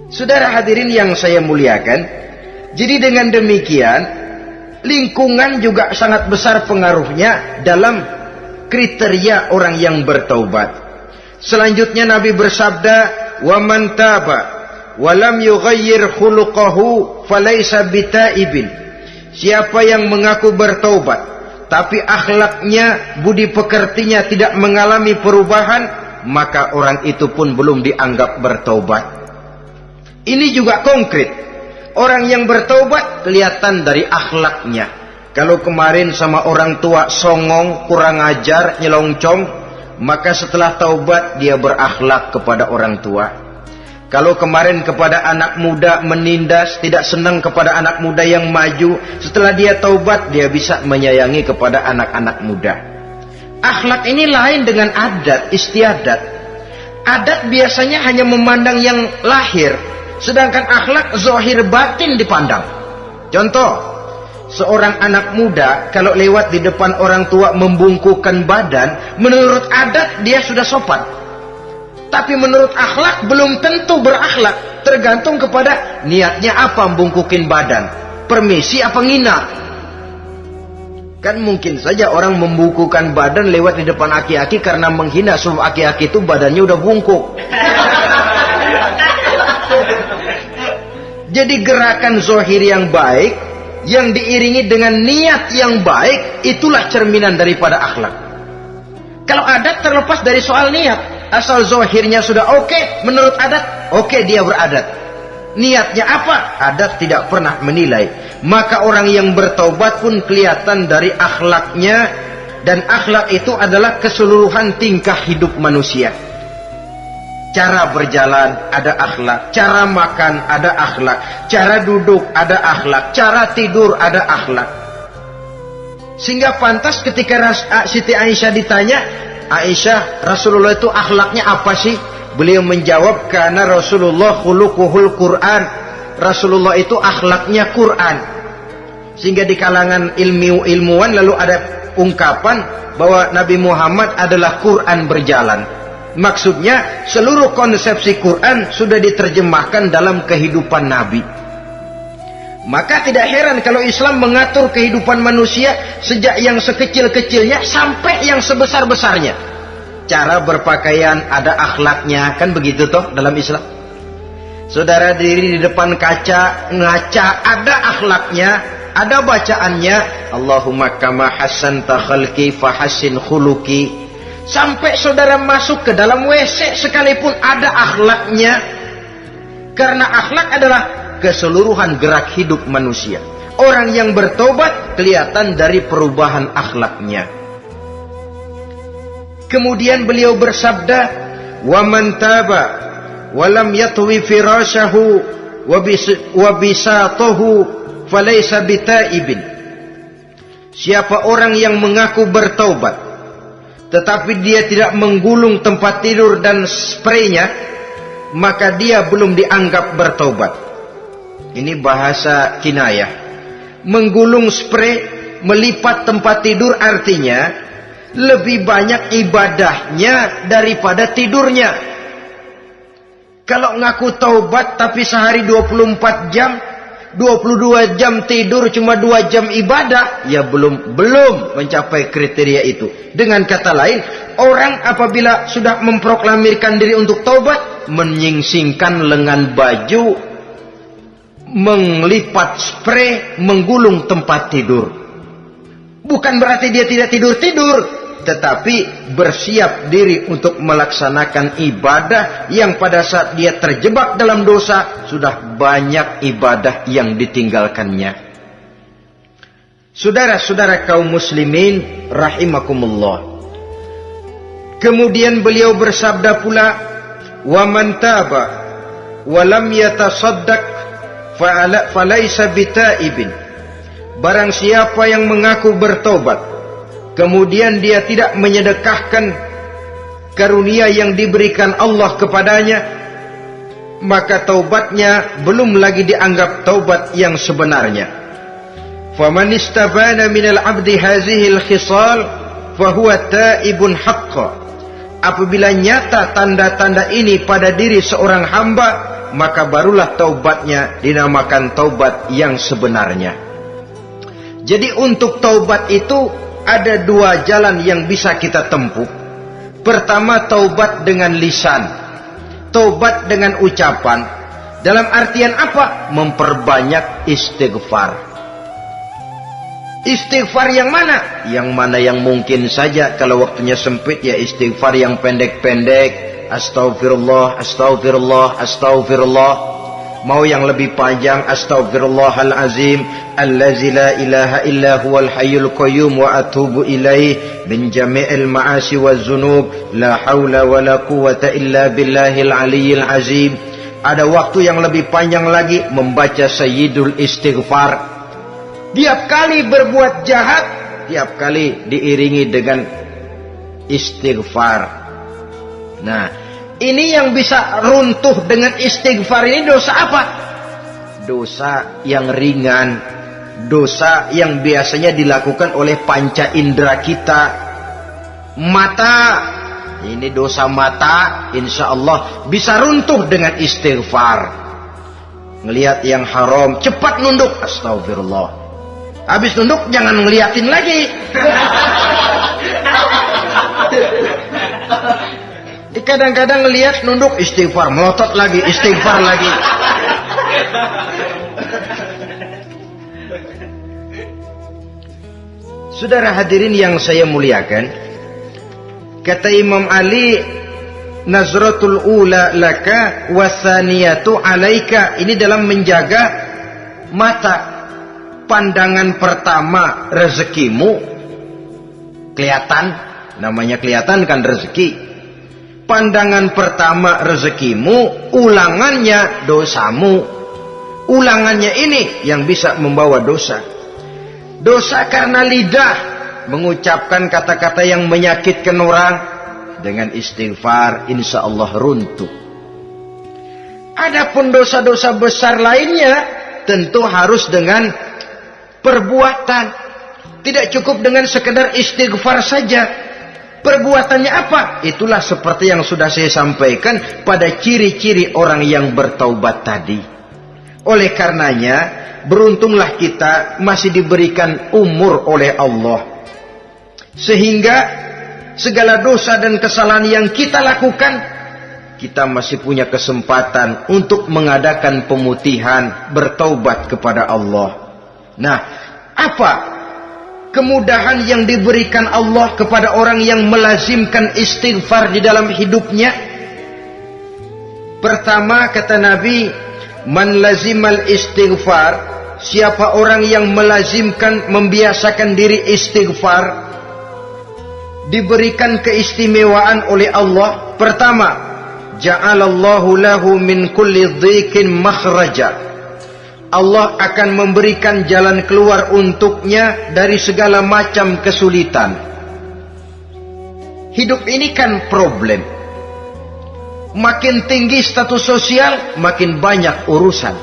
Saudara hadirin yang saya muliakan, jadi dengan demikian lingkungan juga sangat besar pengaruhnya dalam kriteria orang yang bertaubat. Selanjutnya Nabi bersabda, "Wa man taba walam yughayyir khuluquhu falaysa bitaibin." Siapa yang mengaku bertaubat tapi akhlaknya, budi pekertinya tidak mengalami perubahan, maka orang itu pun belum dianggap bertaubat. Ini juga konkret. Orang yang bertaubat kelihatan dari akhlaknya. Kalau kemarin sama orang tua songong, kurang ajar, nyelongcong, maka setelah taubat dia berakhlak kepada orang tua. Kalau kemarin kepada anak muda menindas, tidak senang kepada anak muda yang maju, setelah dia taubat dia bisa menyayangi kepada anak-anak muda. Akhlak ini lain dengan adat, istiadat. Adat biasanya hanya memandang yang lahir, sedangkan akhlak zahir batin dipandang. Contoh, seorang anak muda kalau lewat di depan orang tua membungkukkan badan, menurut adat dia sudah sopan. Tapi menurut akhlak belum tentu berakhlak. Tergantung kepada niatnya apa membungkukin badan. Permisi apa nginap. Kan mungkin saja orang membungkukan badan lewat di depan aki-aki karena menghina sebab aki-aki itu badannya udah bungkuk. Jadi gerakan zohir yang baik yang diiringi dengan niat yang baik, itulah cerminan daripada akhlak. Kalau adat terlepas dari soal niat. Asal zohirnya sudah oke, menurut adat, oke dia beradat. Niatnya apa? Adat tidak pernah menilai. Maka orang yang bertaubat pun kelihatan dari akhlaknya. Dan akhlak itu adalah keseluruhan tingkah hidup manusia. Cara berjalan ada akhlak, cara makan ada akhlak, cara duduk ada akhlak, cara tidur ada akhlak. Sehingga pantas ketika Siti Aisyah ditanya, Aisyah, Rasulullah itu akhlaknya apa sih? Beliau menjawab, karena Rasulullah khuluquhul Quran. Rasulullah itu akhlaknya Quran. Sehingga di kalangan ilmuwan lalu ada ungkapan bahwa Nabi Muhammad adalah Quran berjalan. Maksudnya seluruh konsepsi Quran sudah diterjemahkan dalam kehidupan Nabi. Maka tidak heran kalau Islam mengatur kehidupan manusia sejak yang sekecil-kecilnya sampai yang sebesar-besarnya. Cara berpakaian ada akhlaknya, kan begitu toh dalam Islam. Saudara diri di depan kaca, ngaca, ada akhlaknya, ada bacaannya. Allahumma kama hasanta khalqi fahassin khuluqi. Sampai saudara masuk ke dalam WC sekalipun ada akhlaknya. Karena akhlak adalah keseluruhan gerak hidup manusia. Orang yang bertobat kelihatan dari perubahan akhlaknya. Kemudian beliau bersabda, "Wa man taba wa lam yatwi firashahu wa bisatahu falaysa bitaibin." Siapa orang yang mengaku bertaubat tetapi dia tidak menggulung tempat tidur dan spraynya, maka dia belum dianggap bertaubat. Ini bahasa kinayah. Menggulung spray, melipat tempat tidur artinya lebih banyak ibadahnya daripada tidurnya. Kalau ngaku taubat tapi sehari 24 jam, 22 jam tidur, cuma 2 jam ibadah, ya belum mencapai kriteria itu. Dengan kata lain, orang apabila sudah memproklamirkan diri untuk taubat, menyingsingkan lengan baju, melipat spray, menggulung tempat tidur. Bukan berarti dia tidak tidur-tidur, tetapi bersiap diri untuk melaksanakan ibadah yang pada saat dia terjebak dalam dosa, sudah banyak ibadah yang ditinggalkannya. Saudara-saudara kaum muslimin rahimakumullah. Kemudian beliau bersabda pula, "Wa man taba wa lam yatasaddaq falaysa bitaibin." Barang siapa yang mengaku bertobat kemudian dia tidak menyedekahkan karunia yang diberikan Allah kepadanya, maka taubatnya belum lagi dianggap taubat yang sebenarnya. Faman istabana minal abdi hazihi al-khisal fahuwa taibun haqqa. Apabila nyata tanda-tanda ini pada diri seorang hamba, maka barulah taubatnya dinamakan taubat yang sebenarnya. Jadi untuk taubat itu ada 2 jalan yang bisa kita tempuh. Pertama, taubat dengan lisan, taubat dengan ucapan. Dalam artian apa? Memperbanyak istighfar. Istighfar yang mana? Yang mana yang mungkin saja. Kalau waktunya sempit, ya istighfar yang pendek-pendek. Astaghfirullah, astaghfirullah, astaghfirullah. Mau yang lebih panjang, astaghfirullahalazim allazi la ilaha illa huwal hayyul qayyum wa atubu ilaih min jami'il ma'asi waz zunub la haula wala quwwata illa billahil aliyyil azim. Ada waktu yang lebih panjang lagi, membaca sayyidul istighfar. Tiap kali berbuat jahat, tiap kali diiringi dengan istighfar. Nah, ini yang bisa runtuh dengan istighfar ini dosa apa? Dosa yang ringan, dosa yang biasanya dilakukan oleh panca indera kita. Mata ini dosa mata, insya Allah bisa runtuh dengan istighfar. Ngelihat yang haram, cepat nunduk, astagfirullah. Habis nunduk jangan ngeliatin lagi. Kadang-kadang ngelihat nunduk, istighfar, melotot lagi, istighfar lagi. Saudara hadirin yang saya muliakan, kata Imam Ali, nazratul ula laka wasaniyatu alaika. Ini dalam menjaga mata. Pandangan pertama rezekimu, kelihatan, namanya kelihatan kan rezeki. Pandangan pertama rezekimu, ulangannya dosamu. Ulangannya ini yang bisa membawa dosa. Dosa karena lidah, mengucapkan kata-kata yang menyakitkan orang. Dengan istighfar, insya Allah runtuh. Adapun dosa-dosa besar lainnya, tentu harus dengan perbuatan. Tidak cukup dengan sekedar istighfar saja. Perbuatannya apa? Itulah seperti yang sudah saya sampaikan pada ciri-ciri orang yang bertaubat tadi. Oleh karenanya, beruntunglah kita masih diberikan umur oleh Allah. Sehingga segala dosa dan kesalahan yang kita lakukan, kita masih punya kesempatan untuk mengadakan pemutihan, bertaubat kepada Allah. Nah, apa kemudahan yang diberikan Allah kepada orang yang melazimkan istighfar di dalam hidupnya? Pertama, kata Nabi, man lazimal istighfar, siapa orang yang melazimkan, membiasakan diri istighfar, diberikan keistimewaan oleh Allah. Pertama, ja'alallahu lahu min kulli dhiqin makhraja. Allah akan memberikan jalan keluar untuknya dari segala macam kesulitan. Hidup ini kan problem. Makin tinggi status sosial, makin banyak urusan.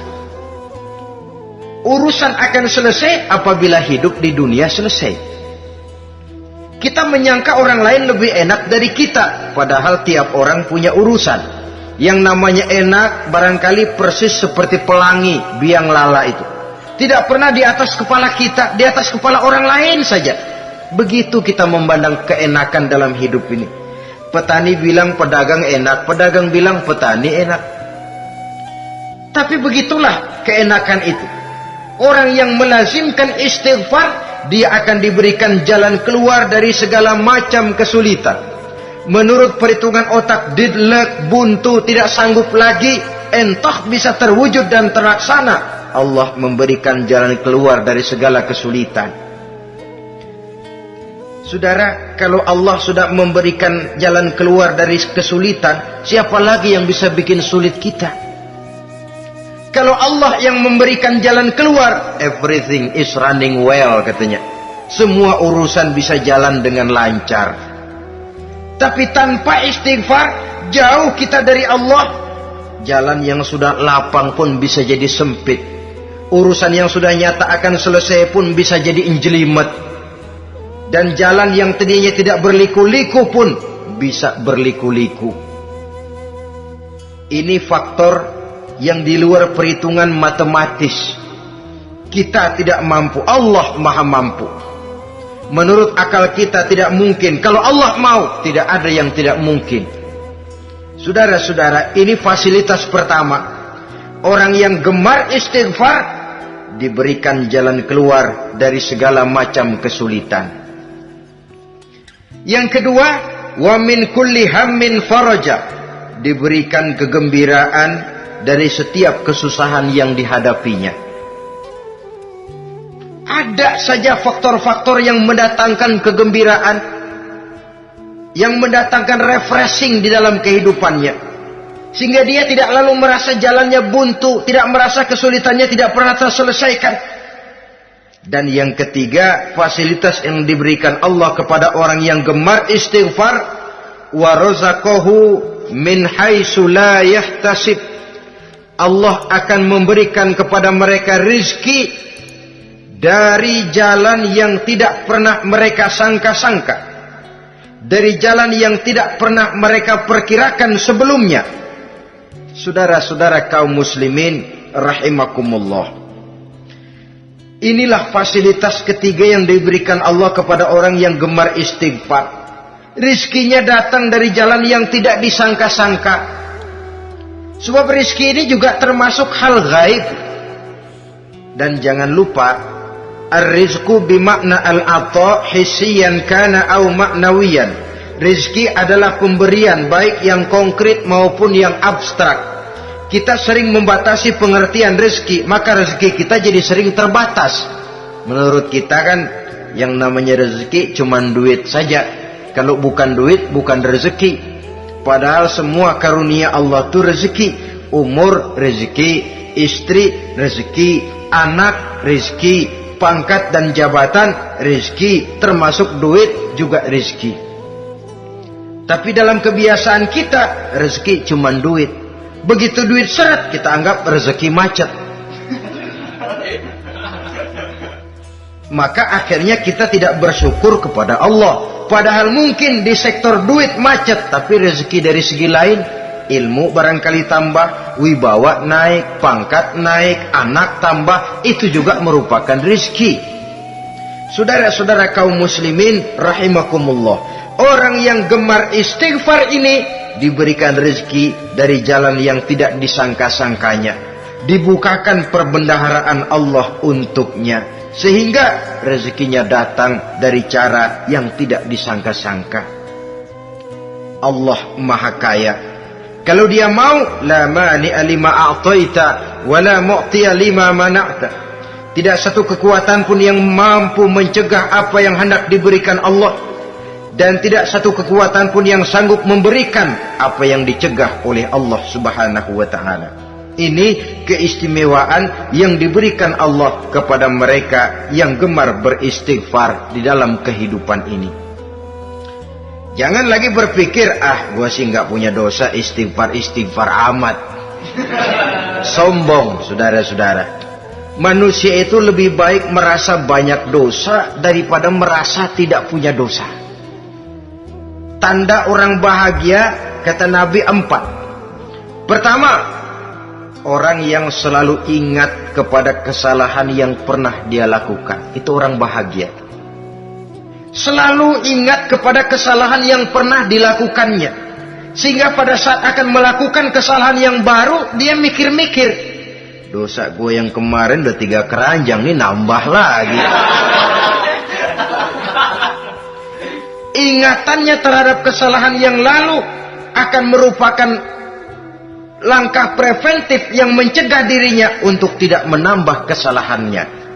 Urusan akan selesai apabila hidup di dunia selesai. Kita menyangka orang lain lebih enak dari kita, padahal tiap orang punya urusan. Yang namanya enak barangkali persis seperti pelangi biang lala itu. Tidak pernah di atas kepala kita, di atas kepala orang lain saja. Begitu kita memandang keenakan dalam hidup ini. Petani bilang pedagang enak, pedagang bilang petani enak. Tapi begitulah keenakan itu. Orang yang melazimkan istighfar, dia akan diberikan jalan keluar dari segala macam kesulitan. Menurut perhitungan otak, didlek, buntu, tidak sanggup lagi, entah bisa terwujud dan terlaksana. Allah memberikan jalan keluar dari segala kesulitan. Saudara, kalau Allah sudah memberikan jalan keluar dari kesulitan, siapa lagi yang bisa bikin sulit kita? Kalau Allah yang memberikan jalan keluar, everything is running well, katanya. Semua urusan bisa jalan dengan lancar. Tapi tanpa istighfar, jauh kita dari Allah. Jalan yang sudah lapang pun bisa jadi sempit. Urusan yang sudah nyata akan selesai pun bisa jadi injelimet. Dan jalan yang tadinya tidak berliku-liku pun bisa berliku-liku. Ini faktor yang di luar perhitungan matematis. Kita tidak mampu, Allah maha mampu. Menurut akal kita tidak mungkin. Kalau Allah mau, tidak ada yang tidak mungkin. Saudara-saudara, ini fasilitas pertama. Orang yang gemar istighfar diberikan jalan keluar dari segala macam kesulitan. Yang kedua, wa min kulli hammin faraja, diberikan kegembiraan dari setiap kesusahan yang dihadapinya. Ada saja faktor-faktor yang mendatangkan kegembiraan, yang mendatangkan refreshing di dalam kehidupannya, sehingga dia tidak lalu merasa jalannya buntu, tidak merasa kesulitannya tidak pernah terselesaikan. Dan yang ketiga, fasilitas yang diberikan Allah kepada orang yang gemar istighfar, wa razaqahu min haitsu la yahtasib. Allah akan memberikan kepada mereka rizki dari jalan yang tidak pernah mereka sangka-sangka. dari jalan yang tidak pernah mereka perkirakan sebelumnya. Saudara-saudara kaum muslimin rahimakumullah, inilah fasilitas ketiga yang diberikan Allah kepada orang yang gemar istighfar. Rizkinya datang dari jalan yang tidak disangka-sangka. Sebab rizki ini juga termasuk hal gaib. Dan jangan lupa, ar-rizku bimakna al-ata hissiyan kana au ma'nawiyan. Rizki adalah pemberian, baik yang konkret maupun yang abstrak. Kita sering membatasi pengertian rezeki, maka rezeki kita jadi sering terbatas. Menurut kita kan yang namanya rezeki cuman duit saja. Kalau bukan duit bukan rezeki. Padahal semua karunia Allah itu rezeki. Umur rezeki, istri rezeki, anak rezeki, pangkat dan jabatan rezeki, termasuk duit juga rezeki. Tapi dalam kebiasaan kita rezeki cuman duit. Begitu duit seret kita anggap rezeki macet. Maka akhirnya kita tidak bersyukur kepada Allah. Padahal mungkin di sektor duit macet, tapi rezeki dari segi lain, ilmu barangkali tambah, wibawa naik, pangkat naik, anak tambah, itu juga merupakan rezeki. Saudara-saudara kaum muslimin rahimakumullah, orang yang gemar istighfar ini diberikan rezeki dari jalan yang tidak disangka-sangkanya. Dibukakan perbendaharaan Allah untuknya, sehingga rezekinya datang dari cara yang tidak disangka-sangka. Allah Maha Kaya. Kalau Dia mau, la mani'a lima a'taita wa la mu'tiya lima mana'ta. Tidak satu kekuatan pun yang mampu mencegah apa yang hendak diberikan Allah, dan tidak satu kekuatan pun yang sanggup memberikan apa yang dicegah oleh Allah Subhanahu wa taala. Ini keistimewaan yang diberikan Allah kepada mereka yang gemar beristighfar di dalam kehidupan ini. Jangan lagi berpikir, gua sih nggak punya dosa, istighfar amat. Sombong, saudara-saudara. Manusia itu lebih baik merasa banyak dosa daripada merasa tidak punya dosa. Tanda orang bahagia, kata Nabi, 4. Pertama, orang yang selalu ingat kepada kesalahan yang pernah dia lakukan. Itu orang bahagia. Selalu ingat kepada kesalahan yang pernah dilakukannya. Sehingga pada saat akan melakukan kesalahan yang baru, dia mikir-mikir, dosa gue yang kemarin udah 3 keranjang, nih nambah lagi. Ingatannya terhadap kesalahan yang lalu akan merupakan langkah preventif yang mencegah dirinya untuk tidak menambah kesalahannya.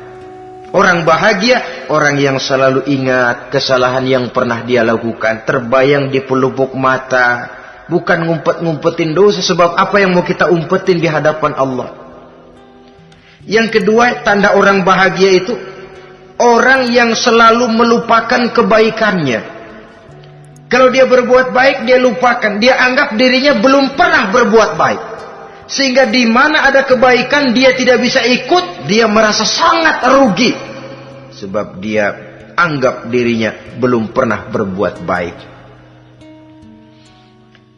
Orang bahagia, orang yang selalu ingat kesalahan yang pernah dia lakukan, terbayang di pelupuk mata, bukan ngumpet-ngumpetin dosa. Sebab apa yang mau kita umpetin di hadapan Allah? Yang kedua, tanda orang bahagia itu orang yang selalu melupakan kebaikannya. Kalau dia berbuat baik, dia lupakan. Dia anggap dirinya belum pernah berbuat baik. Sehingga di mana ada kebaikan, dia tidak bisa ikut. Dia merasa sangat rugi. Sebab dia anggap dirinya belum pernah berbuat baik.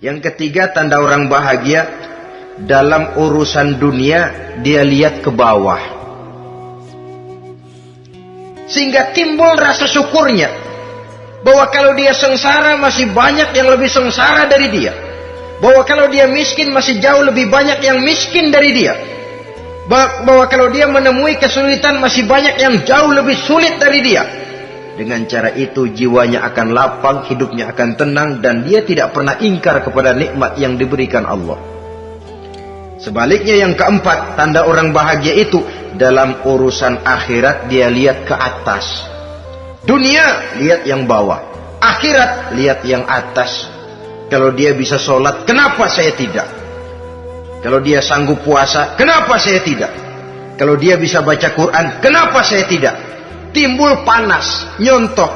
Yang ketiga, tanda orang bahagia, dalam urusan dunia, dia lihat ke bawah. Sehingga timbul rasa syukurnya. Bahwa kalau dia sengsara masih banyak yang lebih sengsara dari dia. Bahwa kalau dia miskin masih jauh lebih banyak yang miskin dari dia. Bahwa kalau dia menemui kesulitan masih banyak yang jauh lebih sulit dari dia. Dengan cara itu jiwanya akan lapang, hidupnya akan tenang, dan dia tidak pernah ingkar kepada nikmat yang diberikan Allah. Sebaliknya yang keempat, tanda orang bahagia itu dalam urusan akhirat dia lihat ke atas. Dunia, lihat yang bawah. Akhirat, lihat yang atas. Kalau dia bisa sholat, kenapa saya tidak? Kalau dia sanggup puasa, kenapa saya tidak? Kalau dia bisa baca Quran, kenapa saya tidak? Timbul panas, nyontoh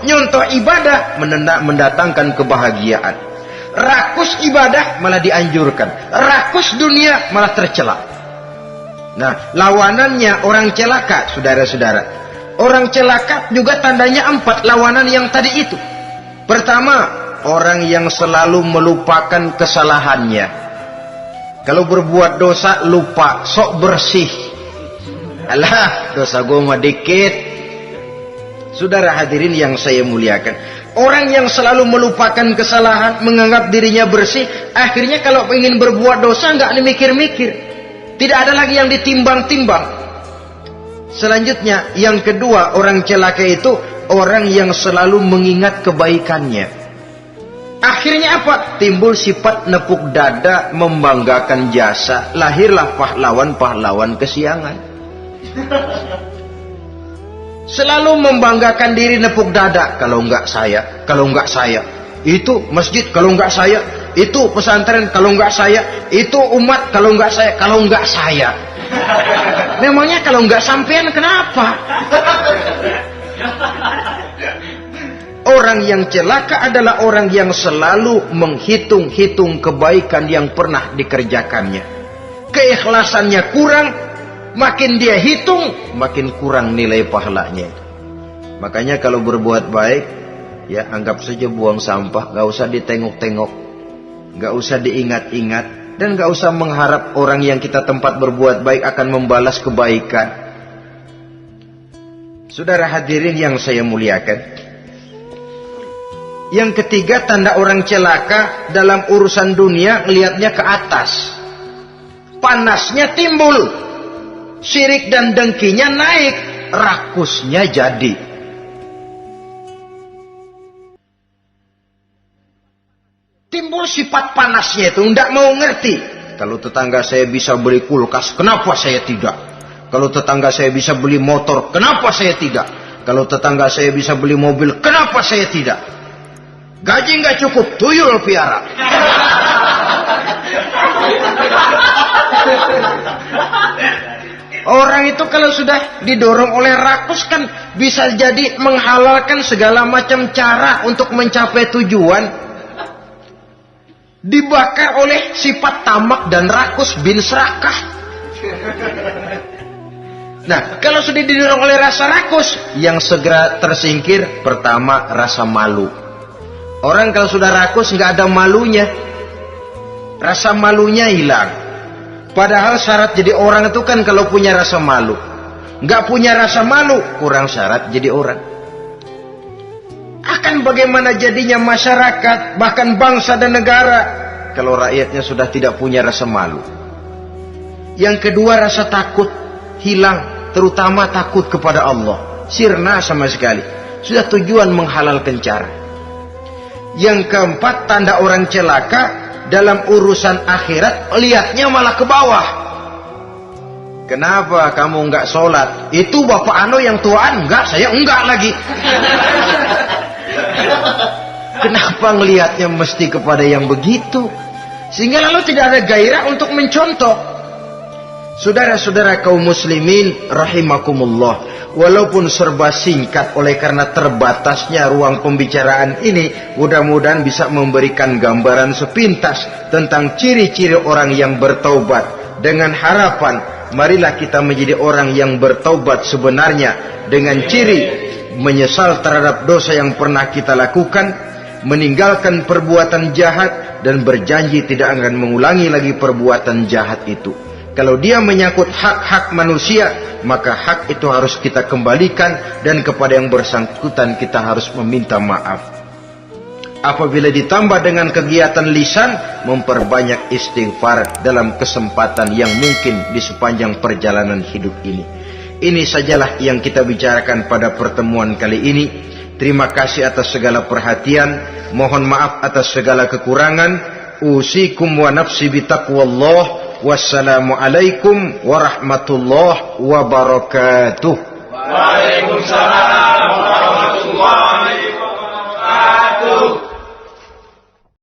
ibadah mendatangkan kebahagiaan. Rakus ibadah malah dianjurkan. Rakus dunia malah tercela. Nah, lawanannya orang celaka, saudara-saudara. Orang celaka juga tandanya 4 lawanan yang tadi itu. Pertama, orang yang selalu melupakan kesalahannya. Kalau berbuat dosa lupa, sok bersih. Alah, dosa gue mah dikit. Saudara hadirin yang saya muliakan, orang yang selalu melupakan kesalahan, menganggap dirinya bersih, akhirnya kalau ingin berbuat dosa nggak mikir-mikir, tidak ada lagi yang ditimbang-timbang. Selanjutnya, yang kedua, orang celaka itu orang yang selalu mengingat kebaikannya. Akhirnya apa? Timbul sifat nepuk dada, membanggakan jasa, lahirlah pahlawan-pahlawan kesiangan. Selalu membanggakan diri, nepuk dada. Kalau enggak saya, kalau enggak saya. Itu masjid, kalau enggak saya. Itu pesantren, kalau enggak saya. Itu umat, kalau enggak saya. Kalau enggak saya. Memangnya kalau enggak sampean kenapa? Orang yang celaka adalah orang yang selalu menghitung-hitung kebaikan yang pernah dikerjakannya. Keikhlasannya kurang, makin dia hitung, makin kurang nilai pahalanya. Makanya kalau berbuat baik, ya anggap saja buang sampah, gak usah ditengok-tengok, gak usah diingat-ingat, dan gak usah mengharap orang yang kita tempat berbuat baik akan membalas kebaikan. Saudara hadirin yang saya muliakan, yang ketiga, tanda orang celaka dalam urusan dunia, ngelihatnya ke atas. Panasnya timbul, syirik dan dengkinya naik, rakusnya jadi. Timbul sifat panasnya itu, tidak mau ngerti. Kalau tetangga saya bisa beli kulkas, kenapa saya tidak? Kalau tetangga saya bisa beli motor, kenapa saya tidak? Kalau tetangga saya bisa beli mobil, kenapa saya tidak? Gaji nggak cukup, tuyul piara. Orang itu kalau sudah didorong oleh rakus kan bisa jadi menghalalkan segala macam cara untuk mencapai tujuan. Dibakar oleh sifat tamak dan rakus bin serakah. Nah, kalau sudah didorong oleh rasa rakus, yang segera tersingkir pertama rasa malu. Orang kalau sudah rakus nggak ada malunya, rasa malunya hilang. Padahal syarat jadi orang itu kan kalau punya rasa malu. Nggak punya rasa malu, kurang syarat jadi orang. Akan bagaimana jadinya masyarakat, bahkan bangsa dan negara, kalau rakyatnya sudah tidak punya rasa malu. Yang kedua, rasa takut hilang, terutama takut kepada Allah. Sirna sama sekali. Sudah tujuan menghalalkan cara. Yang keempat, tanda orang celaka dalam urusan akhirat, lihatnya malah ke bawah. Kenapa kamu enggak sholat? Itu bapak anu yang tuaan, enggak, saya enggak lagi. Kenapa ngelihatnya mesti kepada yang begitu? Sehingga lalu tidak ada gairah untuk mencontoh. Saudara-saudara kaum muslimin rahimakumullah, walaupun serba singkat oleh karena terbatasnya ruang pembicaraan ini, mudah-mudahan bisa memberikan gambaran sepintas tentang ciri-ciri orang yang bertaubat. Dengan harapan, marilah kita menjadi orang yang bertaubat sebenarnya, dengan ciri menyesal terhadap dosa yang pernah kita lakukan, meninggalkan perbuatan jahat, dan berjanji tidak akan mengulangi lagi perbuatan jahat itu. Kalau dia menyangkut hak-hak manusia, maka hak itu harus kita kembalikan, dan kepada yang bersangkutan kita harus meminta maaf. Apabila ditambah dengan kegiatan lisan, memperbanyak istighfar dalam kesempatan yang mungkin di sepanjang perjalanan hidup ini. Ini sajalah yang kita bicarakan pada pertemuan kali ini. Terima kasih atas segala perhatian. Mohon maaf atas segala kekurangan. Usikum wa nafsi bitaqwallah. Wassalamualaikum warahmatullahi wabarakatuh. Waalaikumsalam warahmatullahi